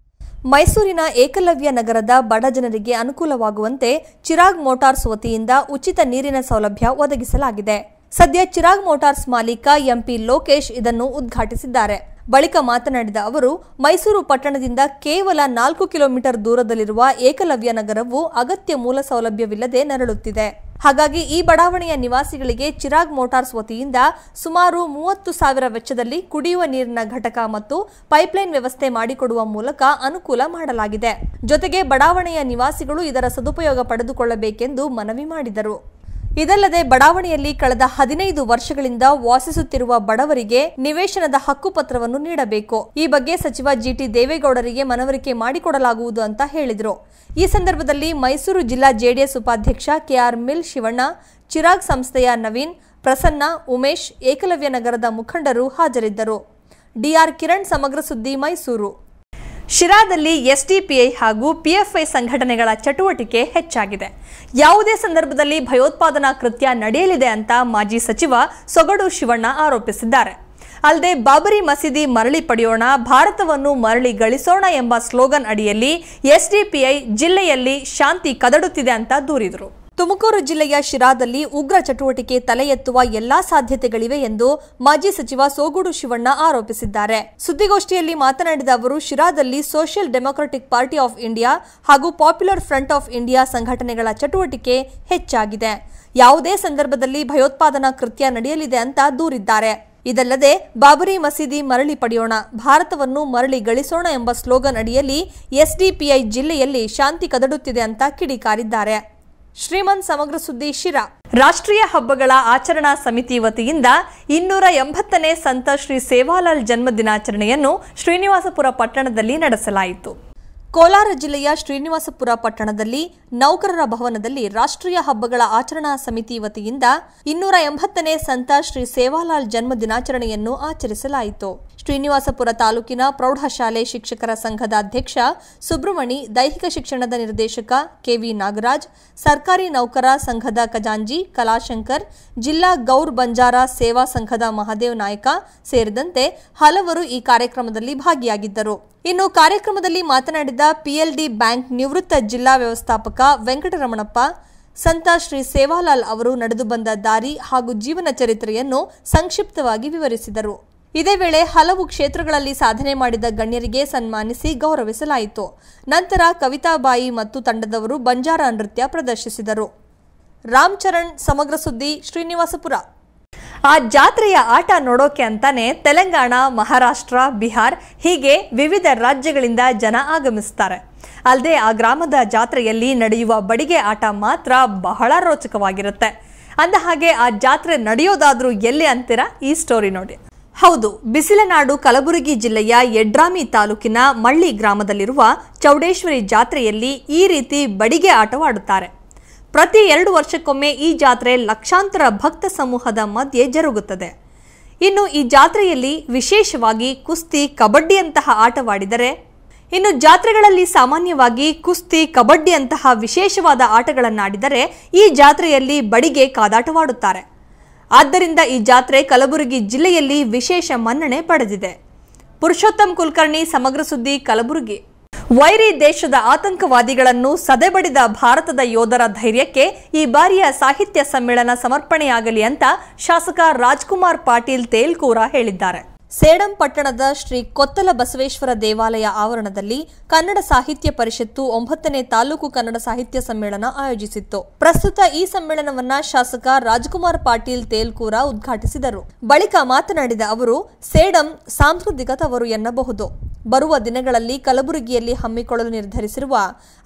[SPEAKER 1] ಮೈಸೂರಿನ ಏಕಲವ್ಯ ನಗರದ ಬಡ ಜನರಿಗೆ ಅನುಕೂಲವಾಗುವಂತೆ ಚಿರಾಗ್ ಮೋಟಾರ್ಸ್ ವತಿಯಿಂದ ಉಚಿತ ನೀರಿನ ಸೌಲಭ್ಯ ಒದಗಿಸಲಾಗಿದೆ. ಸದ್ಯ ಚಿರಾಗ್ ಮೋಟಾರ್ಸ್ ಮಾಲೀಕ ಎಂಪಿ ಲೋಕೇಶ್ ಇದನ್ನು ಉದ್ಘಾಟಿಸಿದ್ದಾರೆ. ಬಳಿಕ ಮಾತನಾಡಿದ ಅವರು, ಮೈಸೂರು ಪಟ್ಟಣದಿಂದ ಕೇವಲ 4 ಕಿಲೋಮೀಟರ್ ದೂರದಲ್ಲಿರುವ ಏಕಲವ್ಯ ನಗರವು ಅಗತ್ಯ ಮೂಲ ಸೌಲಭ್ಯವಿಲ್ಲದೆ ನರಳುತ್ತಿದೆ. ಹಾಗಾಗಿ ಈ ಬಡಾವಣೆಯ ನಿವಾಸಿಗಳಿಗೆ ಚಿರಾಗ್ ಮೋಟಾರ್ಸ್ ವತಿಯಿಂದ ಸುಮಾರು 30,000 ವೆಚ್ಚದಲ್ಲಿ ಕುಡಿಯುವ ನೀರಿನ ಘಟಕ ಮತ್ತು ಪೈಪ್ಲೈನ್ ವ್ಯವಸ್ಥೆ ಮಾಡಿಕೊಡುವ ಮೂಲಕ ಅನುಕೂಲ ಮಾಡಲಾಗಿದೆ. ಜೊತೆಗೆ ಬಡಾವಣೆಯ ನಿವಾಸಿಗಳು ಇದರ ಸದುಪಯೋಗ ಪಡೆದುಕೊಳ್ಳಬೇಕೆಂದು ಮನವಿ ಮಾಡಿದರು. ಇದಲ್ಲದೆ ಬಡಾವಣೆಯಲ್ಲಿ ಕಳೆದ 15 ವರ್ಷಗಳಿಂದ ವಾಸಿಸುತ್ತಿರುವ ಬಡವರಿಗೆ ನಿವೇಶನದ ಹಕ್ಕುಪತ್ರವನ್ನು ನೀಡಬೇಕು. ಈ ಬಗ್ಗೆ ಸಚಿವ ಜಿಟಿ ದೇವೇಗೌಡರಿಗೆ ಮನವರಿಕೆ ಮಾಡಿಕೊಡಲಾಗುವುದು ಅಂತ ಹೇಳಿದರು. ಈ ಸಂದರ್ಭದಲ್ಲಿ ಮೈಸೂರು ಜಿಲ್ಲಾ ಜೆಡಿಎಸ್ ಉಪಾಧ್ಯಕ್ಷ ಕೆಆರ್ ಮಿಲ್ ಶಿವಣ್ಣ, ಚಿರಾಗ್ ಸಂಸ್ಥೆಯ ನವೀನ್, ಪ್ರಸನ್ನ, ಉಮೇಶ್, ಏಕಲವ್ಯ ನಗರದ ಮುಖಂಡರು ಹಾಜರಿದ್ದರು. ಡಿಆರ್ ಕಿರಣ್, ಸಮಗ್ರ ಸುದ್ದಿ, ಮೈಸೂರು. ಶಿರಾದಲ್ಲಿ ಎಸ್ಡಿಪಿಐ ಹಾಗೂ ಪಿಎಫ್ಐ ಸಂಘಟನೆಗಳ ಚಟುವಟಿಕೆ ಹೆಚ್ಚಾಗಿದೆ. ಯಾವುದೇ ಸಂದರ್ಭದಲ್ಲಿ ಭಯೋತ್ಪಾದನಾ ಕೃತ್ಯ ನಡೆಯಲಿದೆ ಅಂತ ಮಾಜಿ ಸಚಿವ ಸೊಗಡು ಶಿವಣ್ಣ ಆರೋಪಿಸಿದ್ದಾರೆ. ಅಲ್ಲದೆ ಬಾಬರಿ ಮಸೀದಿ ಮರಳಿ ಪಡೆಯೋಣ, ಭಾರತವನ್ನು ಮರಳಿ ಗಳಿಸೋಣ ಎಂಬ ಸ್ಲೋಗನ್ ಅಡಿಯಲ್ಲಿ ಎಸ್ಡಿಪಿಐ ಜಿಲ್ಲೆಯಲ್ಲಿ ಶಾಂತಿ ಕದಡುತ್ತಿದೆ ಅಂತ ದೂರಿದರು. ತುಮಕೂರು ಜಿಲ್ಲೆಯ ಶಿರಾದಲ್ಲಿ ಉಗ್ರ ಚಟುವಟಿಕೆ ತಲೆ ಎತ್ತುವ ಎಲ್ಲಾ ಸಾಧ್ಯತೆಗಳಿವೆ ಎಂದು ಮಾಜಿ ಸಚಿವ ಸೋಗೂಡು ಶಿವಣ್ಣ ಆರೋಪಿಸಿದ್ದಾರೆ. ಸುದ್ದಿಗೋಷ್ಠಿಯಲ್ಲಿ ಮಾತನಾಡಿದ ಅವರು, ಶಿರಾದಲ್ಲಿ social democratic party of India ಹಾಗೂ ಪಾಪ್ಯುಲರ್ ಫ್ರಂಟ್ ಆಫ್ ಇಂಡಿಯಾ ಸಂಘಟನೆಗಳ ಚಟುವಟಿಕೆ ಹೆಚ್ಚಾಗಿದೆ. ಯಾವುದೇ ಸಂದರ್ಭದಲ್ಲಿ ಭಯೋತ್ಪಾದನಾ ಕೃತ್ಯ ನಡೆಯಲಿದೆ ಅಂತ ದೂರಿದ್ದಾರೆ. ಇದಲ್ಲದೆ ಬಾಬರಿ ಮಸೀದಿ ಮರಳಿ ಪಡೆಯೋಣ, ಭಾರತವನ್ನು ಮರಳಿ ಗಳಿಸೋಣ ಎಂಬ ಸ್ಲೋಗನ್ ಅಡಿಯಲ್ಲಿ ಎಸ್ಡಿಪಿಐ ಜಿಲ್ಲೆಯಲ್ಲಿ ಶಾಂತಿ ಕದಡುತ್ತಿದೆ ಅಂತ ಕಿಡಿಕಾರಿದ್ದಾರೆ. ಶ್ರೀಮಂತ್ ಸಮಗ್ರ ಸುದ್ದಿ ಶಿರಾ. ರಾಷ್ಟ್ರೀಯ ಹಬ್ಬಗಳ ಆಚರಣಾ ಸಮಿತಿ ವತಿಯಿಂದ 280ನೇ ಸಂತ ಶ್ರೀ ಸೇವಾಲಾಲ್ ಜನ್ಮ ದಿನಾಚರಣೆಯನ್ನು ಶ್ರೀನಿವಾಸಪುರ ಪಟ್ಟಣದಲ್ಲಿ ನಡೆಸಲಾಯಿತು. ಕೋಲಾರ ಜಿಲ್ಲೆಯ ಶ್ರೀನಿವಾಸಪುರ ಪಟ್ಟಣದಲ್ಲಿ ನೌಕರರ ಭವನದಲ್ಲಿ ರಾಷ್ಟ್ರೀಯ ಹಬ್ಬಗಳ ಆಚರಣಾ ಸಮಿತಿ ವತಿಯಿಂದ 280ನೇ ಸಂತ ಶ್ರೀ ಸೇವಾಲಾಲ್ ಜನ್ಮ ದಿನಾಚರಣೆಯನ್ನು ಆಚರಿಸಲಾಯಿತು. ಶ್ರೀನಿವಾಸಪುರ ತಾಲೂಕಿನ ಪ್ರೌಢಶಾಲೆ ಶಿಕ್ಷಕರ ಸಂಘದ ಅಧ್ಯಕ್ಷ ಸುಬ್ರಹ್ಮಣಿ, ದೈಹಿಕ ಶಿಕ್ಷಣದ ನಿರ್ದೇಶಕ ಕೆವಿ ನಾಗರಾಜ್, ಸರ್ಕಾರಿ ನೌಕರ ಸಂಘದ ಖಜಾಂಜಿ ಕಲಾಶಂಕರ್, ಜಿಲ್ಲಾ ಗೌರ್ ಬಂಜಾರ ಸೇವಾ ಸಂಘದ ಮಹಾದೇವ್ ನಾಯಕ ಸೇರಿದಂತೆ ಹಲವರು ಈ ಕಾರ್ಯಕ್ರಮದಲ್ಲಿ ಭಾಗಿಯಾಗಿದ್ದರು. ಇನ್ನು ಕಾರ್ಯಕ್ರಮದಲ್ಲಿ ಮಾತನಾಡಿದ ಪಿಎಲ್ಡಿ ಬ್ಯಾಂಕ್ ನಿವೃತ್ತ ಜಿಲ್ಲಾ ವ್ಯವಸ್ಥಾಪಕ ವೆಂಕಟರಮಣಪ್ಪ, ಸಂತ ಶ್ರೀ ಸೇವಾಲಾಲ್ ಅವರು ನಡೆದು ಬಂದ ದಾರಿ ಹಾಗೂ ಜೀವನ ಚರಿತ್ರೆಯನ್ನು ಸಂಕ್ಷಿಪ್ತವಾಗಿ ವಿವರಿಸಿದರು. ಇದೇ ವೇಳೆ ಹಲವು ಕ್ಷೇತ್ರಗಳಲ್ಲಿ ಸಾಧನೆ ಮಾಡಿದ ಗಣ್ಯರಿಗೆ ಸನ್ಮಾನಿಸಿ ಗೌರವಿಸಲಾಯಿತು. ನಂತರ ಕವಿತಾಬಾಯಿ ಮತ್ತು ತಂಡದವರು ಬಂಜಾರ ನೃತ್ಯ ಪ್ರದರ್ಶಿಸಿದರು. ರಾಮ್ ಚರಣ್, ಸಮಗ್ರ ಸುದ್ದಿ, ಶ್ರೀನಿವಾಸಪುರ. ಆ ಜಾತ್ರೆಯ ಆಟ ನೋಡೋಕೆ ಅಂತಾನೆ ತೆಲಂಗಾಣ, ಮಹಾರಾಷ್ಟ್ರ, ಬಿಹಾರ್ ಹೀಗೆ ವಿವಿಧ ರಾಜ್ಯಗಳಿಂದ ಜನ ಆಗಮಿಸುತ್ತಾರೆ. ಅಲ್ಲದೆ ಆ ಗ್ರಾಮದ ಜಾತ್ರೆಯಲ್ಲಿ ನಡೆಯುವ ಬಡಿಗೆ ಆಟ ಮಾತ್ರ ಬಹಳ ರೋಚಕವಾಗಿರುತ್ತೆ. ಅಂದ ಹಾಗೆ ಆ ಜಾತ್ರೆ ನಡೆಯೋದಾದ್ರೂ ಎಲ್ಲಿ ಅಂತೀರಾ? ಈ ಸ್ಟೋರಿ ನೋಡಿ. ಹೌದು, ಬಿಸಿಲನಾಡು ಕಲಬುರಗಿ ಜಿಲ್ಲೆಯ ಯಡ್ರಾಮಿ ತಾಲೂಕಿನ ಮಳ್ಳಿ ಗ್ರಾಮದಲ್ಲಿರುವ ಚೌಡೇಶ್ವರಿ ಜಾತ್ರೆಯಲ್ಲಿ ಈ ರೀತಿ ಬಡಿಗೆ ಆಟವಾಡುತ್ತಾರೆ. ಪ್ರತಿ 2 ವರ್ಷಕ್ಕೊಮ್ಮೆ ಈ ಜಾತ್ರೆ ಲಕ್ಷಾಂತರ ಭಕ್ತ ಸಮೂಹದ ಮಧ್ಯೆ ಜರುಗುತ್ತದೆ. ಇನ್ನು ಈ ಜಾತ್ರೆಯಲ್ಲಿ ವಿಶೇಷವಾಗಿ ಕುಸ್ತಿ, ಕಬಡ್ಡಿಯಂತಹ ಆಟವಾಡಿದರೆ, ಇನ್ನು ಜಾತ್ರೆಗಳಲ್ಲಿ ಸಾಮಾನ್ಯವಾಗಿ ಕುಸ್ತಿ, ಕಬಡ್ಡಿಯಂತಹ ವಿಶೇಷವಾದ ಆಟಗಳನ್ನಾಡಿದರೆ ಈ ಜಾತ್ರೆಯಲ್ಲಿ ಬಡಿಗೆ ಕಾದಾಟವಾಡುತ್ತಾರೆ. ಆದ್ದರಿಂದ ಈ ಜಾತ್ರೆ ಕಲಬುರಗಿ ಜಿಲ್ಲೆಯಲ್ಲಿ ವಿಶೇಷ ಮನ್ನಣೆ ಪಡೆದಿದೆ. ಪುರುಷೋತ್ತಮ್ ಕುಲಕರ್ಣಿ, ಸಮಗ್ರ ಸುದ್ದಿ, ಕಲಬುರಗಿ. ವೈರಿ ದೇಶದ ಆತಂಕವಾದಿಗಳನ್ನು ಸದೆಬಡಿದ ಭಾರತದ ಯೋಧರ ಧೈರ್ಯಕ್ಕೆ ಈ ಬಾರಿಯ ಸಾಹಿತ್ಯ ಸಮ್ಮೇಳನ ಸಮರ್ಪಣೆಯಾಗಲಿ ಅಂತ ಶಾಸಕ ರಾಜ್ಕುಮಾರ್ ಪಾಟೀಲ್ ತೇಲ್ಕೂರ ಹೇಳಿದ್ದಾರೆ. ಸೇಡಂ ಪಟ್ಟಣದ ಶ್ರೀ ಕೊತ್ತಲ ಬಸವೇಶ್ವರ ದೇವಾಲಯ ಆವರಣದಲ್ಲಿ ಕನ್ನಡ ಸಾಹಿತ್ಯ ಪರಿಷತ್ತು 9ನೇ ತಾಲೂಕು ಕನ್ನಡ ಸಾಹಿತ್ಯ ಸಮ್ಮೇಳನ ಆಯೋಜಿಸಿತ್ತು. ಪ್ರಸ್ತುತ ಈ ಸಮ್ಮೇಳನವನ್ನ ಶಾಸಕ ರಾಜ್ಕುಮಾರ್ ಪಾಟೀಲ್ ತೇಲ್ಕೂರ ಉದ್ಘಾಟಿಸಿದರು. ಬಳಿಕ ಮಾತನಾಡಿದ ಅವರು, ಸೇಡಂ ಸಾಂಸ್ಕೃತಿಕ ತವರು ಎನ್ನಬಹುದು. ಬರುವ ದಿನಗಳಲ್ಲಿ ಕಲಬುರಗಿಯಲ್ಲಿ ಹಮ್ಮಿಕೊಳ್ಳಲು ನಿರ್ಧರಿಸಿರುವ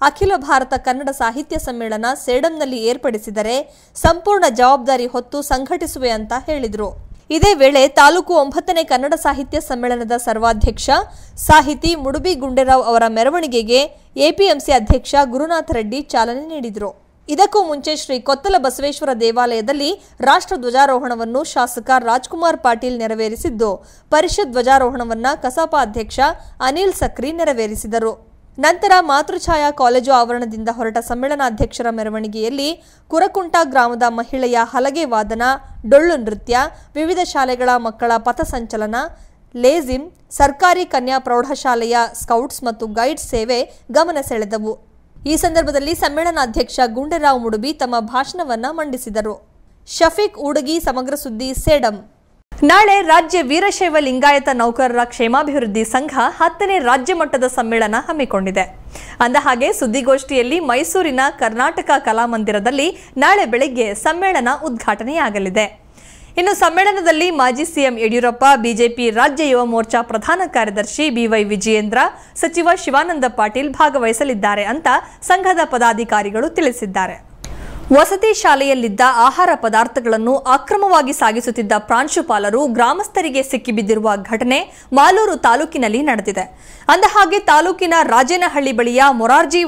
[SPEAKER 1] ಅಖಿಲ ಭಾರತ ಕನ್ನಡ ಸಾಹಿತ್ಯ ಸಮ್ಮೇಳನ ಸೇಡಂನಲ್ಲಿ ಏರ್ಪಡಿಸಿದರೆ ಸಂಪೂರ್ಣ ಜವಾಬ್ದಾರಿ ಹೊತ್ತು ಸಂಘಟಿಸುವೆ ಅಂತ ಹೇಳಿದರು. ಇದೇ ವೇಳೆ ತಾಲೂಕು 9ನೇ ಕನ್ನಡ ಸಾಹಿತ್ಯ ಸಮ್ಮೇಳನದ ಸರ್ವಾಧ್ಯಕ್ಷ ಸಾಹಿತಿ ಮುಡುಬಿ ಗುಂಡೇರಾವ್ ಅವರ ಮೆರವಣಿಗೆಗೆ ಎಪಿಎಂಸಿ ಅಧ್ಯಕ್ಷ ಗುರುನಾಥ ರೆಡ್ಡಿ ಚಾಲನೆ ನೀಡಿದರು. ಇದಕ್ಕೂ ಮುಂಚೆ ಶ್ರೀ ಕೊತ್ತಲ ಬಸವೇಶ್ವರ ದೇವಾಲಯದಲ್ಲಿ ರಾಷ್ಟ್ರ ಧ್ವಜಾರೋಹಣವನ್ನು ಶಾಸಕ ರಾಜ್ಕುಮಾರ್ ಪಾಟೀಲ್ ನೆರವೇರಿಸಿದ್ದು, ಪರಿಷತ್ ಧ್ವಜಾರೋಹಣವನ್ನು ಕಸಾಪ ಅಧ್ಯಕ್ಷ ಅನಿಲ್ ಸಕ್ರಿ ನೆರವೇರಿಸಿದರು. ನಂತರ ಮಾತೃಛಾಯಾ ಕಾಲೇಜು ಆವರಣದಿಂದ ಹೊರಟ ಸಮ್ಮೇಳನಾಧ್ಯಕ್ಷರ ಮೆರವಣಿಗೆಯಲ್ಲಿ ಕುರಕುಂಟ ಗ್ರಾಮದ ಮಹಿಳೆಯ ಹಲಗೆ ವಾದನ, ಡೊಳ್ಳು ನೃತ್ಯ, ವಿವಿಧ ಶಾಲೆಗಳ ಮಕ್ಕಳ ಪಥಸಂಚಲನ, ಲೇಜಿಮ್, ಸರ್ಕಾರಿ ಕನ್ಯಾ ಪ್ರೌಢಶಾಲೆಯ ಸ್ಕೌಟ್ಸ್ ಮತ್ತು ಗೈಡ್ಸ್ ಸೇವೆ ಗಮನ ಸೆಳೆದವು. ಈ ಸಂದರ್ಭದಲ್ಲಿ ಸಮ್ಮೇಳನಾಧ್ಯಕ್ಷ ಗುಂಡೇರಾವ್ ಮುಡುಬಿ ತಮ್ಮ ಭಾಷಣವನ್ನ ಮಂಡಿಸಿದರು. ಶಫೀಕ್ ಊಡಗಿ, ಸಮಗ್ರ ಸುದ್ದಿ, ಸೇಡಂ. ನಾಳೆ ರಾಜ್ಯ ವೀರಶೈವ ಲಿಂಗಾಯತ ನೌಕರರ ಕ್ಷೇಮಾಭಿವೃದ್ಧಿ ಸಂಘ 10ನೇ ರಾಜ್ಯ ಮಟ್ಟದ ಸಮ್ಮೇಳನ ಹಮ್ಮಿಕೊಂಡಿದೆ. ಅಂದಹಾಗೆ ಸುದ್ದಿಗೋಷ್ಠಿಯಲ್ಲಿ ಮೈಸೂರಿನ ಕರ್ನಾಟಕ ಕಲಾಮಂದಿರದಲ್ಲಿ ನಾಳೆ ಬೆಳಗ್ಗೆ ಸಮ್ಮೇಳನ ಉದ್ಘಾಟನೆಯಾಗಲಿದೆ. ಇನ್ನು ಸಮ್ಮೇಳನದಲ್ಲಿ ಮಾಜಿ ಸಿಎಂ ಯಡಿಯೂರಪ್ಪ, ಬಿಜೆಪಿ ರಾಜ್ಯ ಯುವ ಮೋರ್ಚಾ ಪ್ರಧಾನ ಕಾರ್ಯದರ್ಶಿ ಬಿವೈ ವಿಜಯೇಂದ್ರ, ಸಚಿವ ಶಿವಾನಂದ ಪಾಟೀಲ್ ಭಾಗವಹಿಸಲಿದ್ದಾರೆ ಅಂತ ಸಂಘದ ಪದಾಧಿಕಾರಿಗಳು ತಿಳಿಸಿದ್ದಾರೆ. ವಸತಿ ಶಾಲೆಯಲ್ಲಿದ್ದ ಆಹಾರ ಪದಾರ್ಥಗಳನ್ನು ಅಕ್ರಮವಾಗಿ ಸಾಗಿಸುತ್ತಿದ್ದ ಪ್ರಾಂಶುಪಾಲರು ಗ್ರಾಮಸ್ಥರಿಗೆ ಸಿಕ್ಕಿಬಿದ್ದಿರುವ ಘಟನೆ ಮಾಲೂರು ತಾಲೂಕಿನಲ್ಲಿ ನಡೆದಿದೆ. ಅಂದಹಾಗೆ ತಾಲೂಕಿನ ರಾಜೇನಹಳ್ಳಿ ಬಳಿಯ ಮೊರಾರ್ಜಿ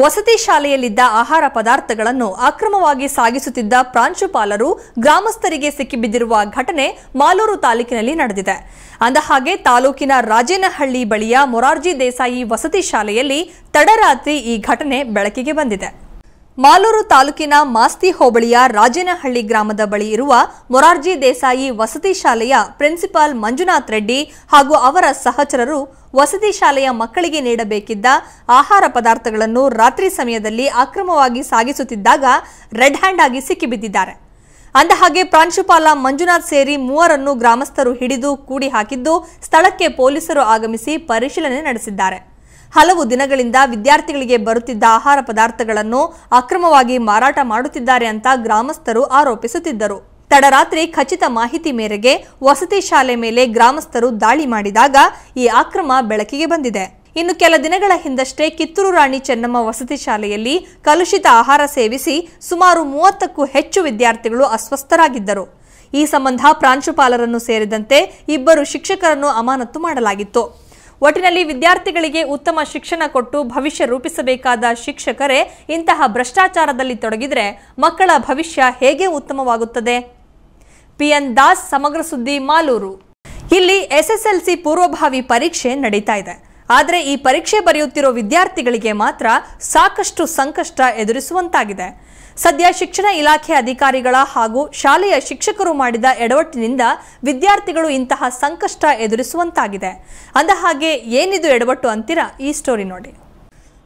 [SPEAKER 1] ವಸತಿ ಶಾಲೆಯಲ್ಲಿದ್ದ ಆಹಾರ ಪದಾರ್ಥಗಳನ್ನು ಅಕ್ರಮವಾಗಿ ಸಾಗಿಸುತ್ತಿದ್ದ ಪ್ರಾಂಶುಪಾಲರು ಗ್ರಾಮಸ್ಥರಿಗೆ ಸಿಕ್ಕಿಬಿದ್ದಿರುವ ಘಟನೆ ಮಾಲೂರು ತಾಲೂಕಿನಲ್ಲಿ ನಡೆದಿದೆ. ಅಂದಹಾಗೆ ತಾಲೂಕಿನ ರಾಜೇನಹಳ್ಳಿ ಬಳಿಯ ಮೊರಾರ್ಜಿ ದೇಸಾಯಿ ವಸತಿ ಶಾಲೆಯಲ್ಲಿ ತಡರಾತ್ರಿ ಈ ಘಟನೆ ಬೆಳಕಿಗೆ ಬಂದಿದೆ. ಮಾಲೂರು ತಾಲೂಕಿನ ಮಾಸ್ತಿ ಹೋಬಳಿಯ ರಾಜೇನಹಳ್ಳಿ ಗ್ರಾಮದ ಬಳಿ ಇರುವ ಮೊರಾರ್ಜಿ ದೇಸಾಯಿ ವಸತಿ ಶಾಲೆಯ ಪ್ರಿನ್ಸಿಪಾಲ್ ಮಂಜುನಾಥ್ ರೆಡ್ಡಿ ಹಾಗೂ ಅವರ ಸಹಚರರು ವಸತಿ ಶಾಲೆಯ ಮಕ್ಕಳಿಗೆ ನೀಡಬೇಕಿದ್ದ ಆಹಾರ ಪದಾರ್ಥಗಳನ್ನು ರಾತ್ರಿ ಸಮಯದಲ್ಲಿ ಅಕ್ರಮವಾಗಿ ಸಾಗಿಸುತ್ತಿದ್ದಾಗ ರೆಡ್ ಹ್ಯಾಂಡ್ ಆಗಿ ಸಿಕ್ಕಿಬಿದ್ದಿದ್ದಾರೆ. ಅಂದಹಾಗೆ ಪ್ರಾಂಶುಪಾಲ ಮಂಜುನಾಥ್ ಸೇರಿ 3ರನ್ನು ಗ್ರಾಮಸ್ಥರು ಹಿಡಿದು ಕೂಡಿ ಹಾಕಿದ್ದು, ಸ್ಥಳಕ್ಕೆ ಪೊಲೀಸರು ಆಗಮಿಸಿ ಪರಿಶೀಲನೆ ನಡೆಸಿದ್ದಾರೆ. ಹಲವು ದಿನಗಳಿಂದ ವಿದ್ಯಾರ್ಥಿಗಳಿಗೆ ಬರುತ್ತಿದ್ದ ಆಹಾರ ಪದಾರ್ಥಗಳನ್ನು ಅಕ್ರಮವಾಗಿ ಮಾರಾಟ ಮಾಡುತ್ತಿದ್ದಾರೆ ಅಂತ ಗ್ರಾಮಸ್ಥರು ಆರೋಪಿಸುತ್ತಿದ್ದರು. ತಡರಾತ್ರಿ ಖಚಿತ ಮಾಹಿತಿ ಮೇರೆಗೆ ವಸತಿ ಶಾಲೆ ಮೇಲೆ ಗ್ರಾಮಸ್ಥರು ದಾಳಿ ಮಾಡಿದಾಗ ಈ ಅಕ್ರಮ ಬೆಳಕಿಗೆ ಬಂದಿದೆ. ಇನ್ನು ಕೆಲ ದಿನಗಳ ಹಿಂದಷ್ಟೇ ಕಿತ್ತೂರು ರಾಣಿ ಚೆನ್ನಮ್ಮ ವಸತಿ ಶಾಲೆಯಲ್ಲಿ ಕಲುಷಿತ ಆಹಾರ ಸೇವಿಸಿ ಸುಮಾರು 30ಕ್ಕೂ ಹೆಚ್ಚು ವಿದ್ಯಾರ್ಥಿಗಳು ಅಸ್ವಸ್ಥರಾಗಿದ್ದರು. ಈ ಸಂಬಂಧ ಪ್ರಾಂಶುಪಾಲರನ್ನು ಸೇರಿದಂತೆ 2 ಶಿಕ್ಷಕರನ್ನು ಅಮಾನತು ಮಾಡಲಾಗಿತ್ತು. ಒಟ್ಟಿನಲ್ಲಿ ವಿದ್ಯಾರ್ಥಿಗಳಿಗೆ ಉತ್ತಮ ಶಿಕ್ಷಣ ಕೊಟ್ಟು ಭವಿಷ್ಯ ರೂಪಿಸಬೇಕಾದ ಶಿಕ್ಷಕರೇ ಇಂತಹ ಭ್ರಷ್ಟಾಚಾರದಲ್ಲಿ ತೊಡಗಿದರೆ ಮಕ್ಕಳ ಭವಿಷ್ಯ ಹೇಗೆ ಉತ್ತಮವಾಗುತ್ತದೆ? ಪಿಎನ್ ದಾಸ್, ಸಮಗ್ರ ಸುದ್ದಿ, ಮಾಲೂರು. ಇಲ್ಲಿ ಎಸ್ಎಸ್ಎಲ್ಸಿ ಪೂರ್ವಭಾವಿ ಪರೀಕ್ಷೆ ನಡೀತಾ ಇದೆ. ಆದರೆ ಈ ಪರೀಕ್ಷೆ ಬರೆಯುತ್ತಿರೋ ವಿದ್ಯಾರ್ಥಿಗಳಿಗೆ ಮಾತ್ರ ಸಾಕಷ್ಟು ಸಂಕಷ್ಟ ಎದುರಿಸುವಂತಾಗಿದೆ. ಸದ್ಯ ಶಿಕ್ಷಣ ಇಲಾಖೆ ಅಧಿಕಾರಿಗಳ ಹಾಗೂ ಶಾಲೆಯ ಶಿಕ್ಷಕರು ಮಾಡಿದ ಎಡವಟ್ಟಿನಿಂದ ವಿದ್ಯಾರ್ಥಿಗಳು ಇಂತಹ ಸಂಕಷ್ಟ ಎದುರಿಸುವಂತಾಗಿದೆ. ಅಂದಹಾಗೆ ಏನಿದು ಎಡವಟ್ಟು ಅಂತೀರಾ? ಈ ಸ್ಟೋರಿ ನೋಡಿ.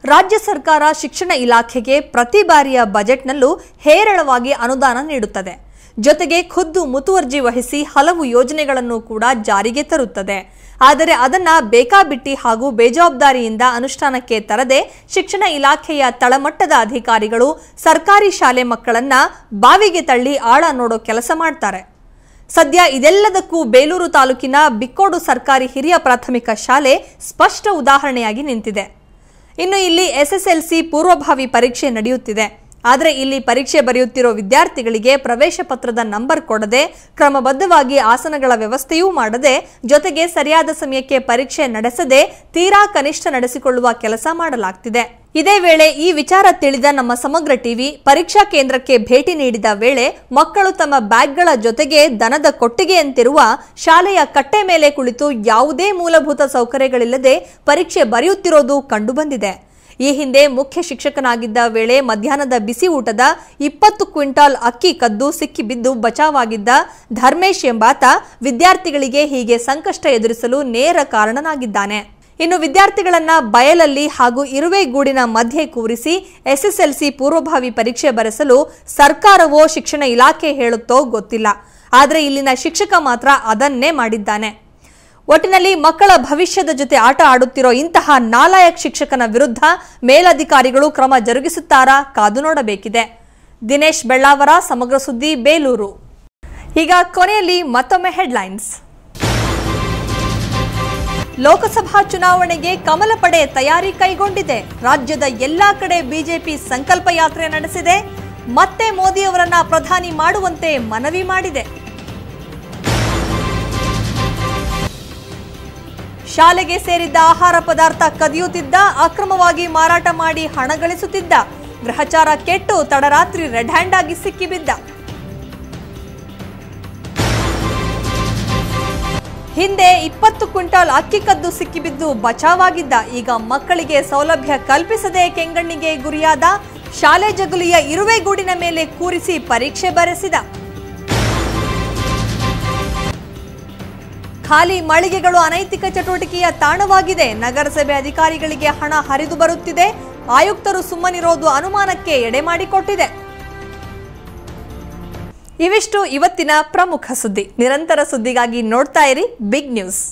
[SPEAKER 1] ರಾಜ್ಯ ಸರ್ಕಾರ ಶಿಕ್ಷಣ ಇಲಾಖೆಗೆ ಪ್ರತಿ ಬಾರಿಯ ಬಜೆಟ್ನಲ್ಲೂ ಹೇರಳವಾಗಿ ಅನುದಾನ ನೀಡುತ್ತದೆ. ಜೊತೆಗೆ ಖುದ್ದು ಮುತುವರ್ಜಿ ವಹಿಸಿ ಹಲವು ಯೋಜನೆಗಳನ್ನು ಕೂಡ ಜಾರಿಗೆ ತರುತ್ತದೆ. ಆದರೆ ಅದನ್ನ ಬೇಕಾಬಿಟ್ಟಿ ಹಾಗೂ ಬೇಜವಾಬ್ದಾರಿಯಿಂದ ಅನುಷ್ಠಾನಕ್ಕೆ ತರದೆ ಶಿಕ್ಷಣ ಇಲಾಖೆಯ ತಳಮಟ್ಟದ ಅಧಿಕಾರಿಗಳು ಸರ್ಕಾರಿ ಶಾಲೆ ಮಕ್ಕಳನ್ನ ಬಾವಿಗೆ ತಳ್ಳಿ ಆಳ ನೋಡೋ ಕೆಲಸ ಮಾಡ್ತಾರೆ. ಸದ್ಯ ಇದೆಲ್ಲದಕ್ಕೂ ಬೇಲೂರು ತಾಲೂಕಿನ ಬಿಕ್ಕೋಡು ಸರ್ಕಾರಿ ಹಿರಿಯ ಪ್ರಾಥಮಿಕ ಶಾಲೆ ಸ್ಪಷ್ಟ ಉದಾಹರಣೆಯಾಗಿ ನಿಂತಿದೆ. ಇನ್ನು ಇಲ್ಲಿ ಎಸ್ಎಸ್ಎಲ್ಸಿ ಪೂರ್ವಭಾವಿ ಪರೀಕ್ಷೆ ನಡೆಯುತ್ತಿದೆ. ಆದರೆ ಇಲ್ಲಿ ಪರೀಕ್ಷೆ ಬರೆಯುತ್ತಿರೋ ವಿದ್ಯಾರ್ಥಿಗಳಿಗೆ ಪ್ರವೇಶ ಪತ್ರದ ನಂಬರ್ ಕೊಡದೆ, ಕ್ರಮಬದ್ಧವಾಗಿ ಆಸನಗಳ ವ್ಯವಸ್ಥೆಯೂ ಮಾಡದೆ, ಜೊತೆಗೆ ಸರಿಯಾದ ಸಮಯಕ್ಕೆ ಪರೀಕ್ಷೆ ನಡೆಸದೆ ತೀರಾ ಕನಿಷ್ಠ ನಡೆಸಿಕೊಳ್ಳುವ ಕೆಲಸ ಮಾಡಲಾಗ್ತಿದೆ. ಇದೇ ವೇಳೆ ಈ ವಿಚಾರ ತಿಳಿದ ನಮ್ಮ ಸಮಗ್ರ ಟಿವಿ ಪರೀಕ್ಷಾ ಕೇಂದ್ರಕ್ಕೆ ಭೇಟಿ ನೀಡಿದ ವೇಳೆ ಮಕ್ಕಳು ತಮ್ಮ ಬ್ಯಾಗ್ಗಳ ಜೊತೆಗೆ ದನದ ಕೊಟ್ಟಿಗೆಯಂತಿರುವ ಶಾಲೆಯ ಕಟ್ಟೆ ಮೇಲೆ ಕುಳಿತು ಯಾವುದೇ ಮೂಲಭೂತ ಸೌಕರ್ಯಗಳಿಲ್ಲದೆ ಪರೀಕ್ಷೆ ಬರೆಯುತ್ತಿರೋದು ಕಂಡುಬಂದಿದೆ. ಈ ಹಿಂದೆ ಮುಖ್ಯ ಶಿಕ್ಷಕನಾಗಿದ್ದ ವೇಳೆ ಮಧ್ಯಾಹ್ನದ ಬಿಸಿ ಊಟದ 20 ಕ್ವಿಂಟಾಲ್ ಅಕ್ಕಿ ಕದ್ದು ಸಿಕ್ಕಿಬಿದ್ದು ಬಚಾವಾಗಿದ್ದ ಧರ್ಮೇಶ್ ಎಂಬಾತ ವಿದ್ಯಾರ್ಥಿಗಳಿಗೆ ಹೀಗೆ ಸಂಕಷ್ಟ ಎದುರಿಸಲು ನೇರ ಕಾರಣನಾಗಿದ್ದಾನೆ. ಇನ್ನು ವಿದ್ಯಾರ್ಥಿಗಳನ್ನ ಬಯಲಲ್ಲಿ ಹಾಗೂ ಇರುವೆ ಗೂಡಿನ ಮಧ್ಯೆ ಕೂರಿಸಿ ಎಸ್ಎಸ್ಎಲ್ಸಿ ಪೂರ್ವಭಾವಿ ಪರೀಕ್ಷೆ ಬರೆಸಲು ಸರ್ಕಾರವೋ ಶಿಕ್ಷಣ ಇಲಾಖೆ ಹೇಳುತ್ತೋ ಗೊತ್ತಿಲ್ಲ. ಆದರೆ ಇಲ್ಲಿನ ಶಿಕ್ಷಕ ಮಾತ್ರ ಅದನ್ನೇ ಮಾಡಿದ್ದಾನೆ. ಒಟ್ಟಿನಲ್ಲಿ ಮಕ್ಕಳ ಭವಿಷ್ಯದ ಜೊತೆ ಆಟ ಆಡುತ್ತಿರೋ ಇಂತಹ ನಾಲಾಯಕ್ ಶಿಕ್ಷಕನ ವಿರುದ್ಧ ಮೇಲಧಿಕಾರಿಗಳು ಕ್ರಮ ಜರುಗಿಸುತ್ತಾರಾ? ಕಾದು ನೋಡಬೇಕಿದೆ. ದಿನೇಶ್ ಬೆಳ್ಳಾವರ, ಸಮಗ್ರ ಸುದ್ದಿ, ಬೇಲೂರು. ಈಗ ಕೊನೆಯಲ್ಲಿ ಮತ್ತೊಮ್ಮೆ ಹೆಡ್ಲೈನ್ಸ್. ಲೋಕಸಭಾ ಚುನಾವಣೆಗೆ ಕಮಲ ಪಡೆ ತಯಾರಿ ಕೈಗೊಂಡಿದೆ. ರಾಜ್ಯದ ಎಲ್ಲಾ ಕಡೆ ಬಿಜೆಪಿ ಸಂಕಲ್ಪ ಯಾತ್ರೆ ನಡೆಸಿದೆ. ಮತ್ತೆ ಮೋದಿಯವರನ್ನ ಪ್ರಧಾನಿ ಮಾಡುವಂತೆ ಮನವಿ ಮಾಡಿದೆ. ಶಾಲೆಗೆ ಸೇರಿದ್ದ ಆಹಾರ ಪದಾರ್ಥ ಕದಿಯುತ್ತಿದ್ದ, ಅಕ್ರಮವಾಗಿ ಮಾರಾಟ ಮಾಡಿ ಹಣ ಗಳಿಸುತ್ತಿದ್ದ, ಗ್ರಹಚಾರ ಕೆಟ್ಟು ತಡರಾತ್ರಿ ರೆಡ್ ಹ್ಯಾಂಡ್ ಆಗಿ ಸಿಕ್ಕಿಬಿದ್ದ. ಹಿಂದೆ 20 ಕ್ವಿಂಟಾಲ್ ಅಕ್ಕಿ ಕದ್ದು ಸಿಕ್ಕಿಬಿದ್ದು ಬಚಾವಾಗಿದ್ದ, ಈಗ ಮಕ್ಕಳಿಗೆ ಸೌಲಭ್ಯ ಕಲ್ಪಿಸದೆ ಕೆಂಗಣ್ಣಿಗೆ ಗುರಿಯಾದ, ಶಾಲೆ ಜಗುಲಿಯ ಇರುವೆಗೂಡಿನ ಮೇಲೆ ಕೂರಿಸಿ ಪರೀಕ್ಷೆ ಬರೆಸಿದ. ಖಾಲಿ ಮಳಿಗೆಗಳು ಅನೈತಿಕ ಚಟುವಟಿಕೆಯ ತಾಣವಾಗಿದೆ. ನಗರಸಭೆ ಅಧಿಕಾರಿಗಳಿಗೆ ಹಣ ಹರಿದು ಬರುತ್ತಿದೆ. ಆಯುಕ್ತರು ಸುಮ್ಮನಿರೋದು ಅನುಮಾನಕ್ಕೆ ಎಡೆ ಮಾಡಿಕೊಟ್ಟಿದೆ. ಇವಿಷ್ಟು ಇವತ್ತಿನ ಪ್ರಮುಖ ಸುದ್ದಿ. ನಿರಂತರ ಸುದ್ದಿಗಾಗಿ ನೋಡ್ತಾ ಇರಿ ಬಿಗ್ ನ್ಯೂಸ್.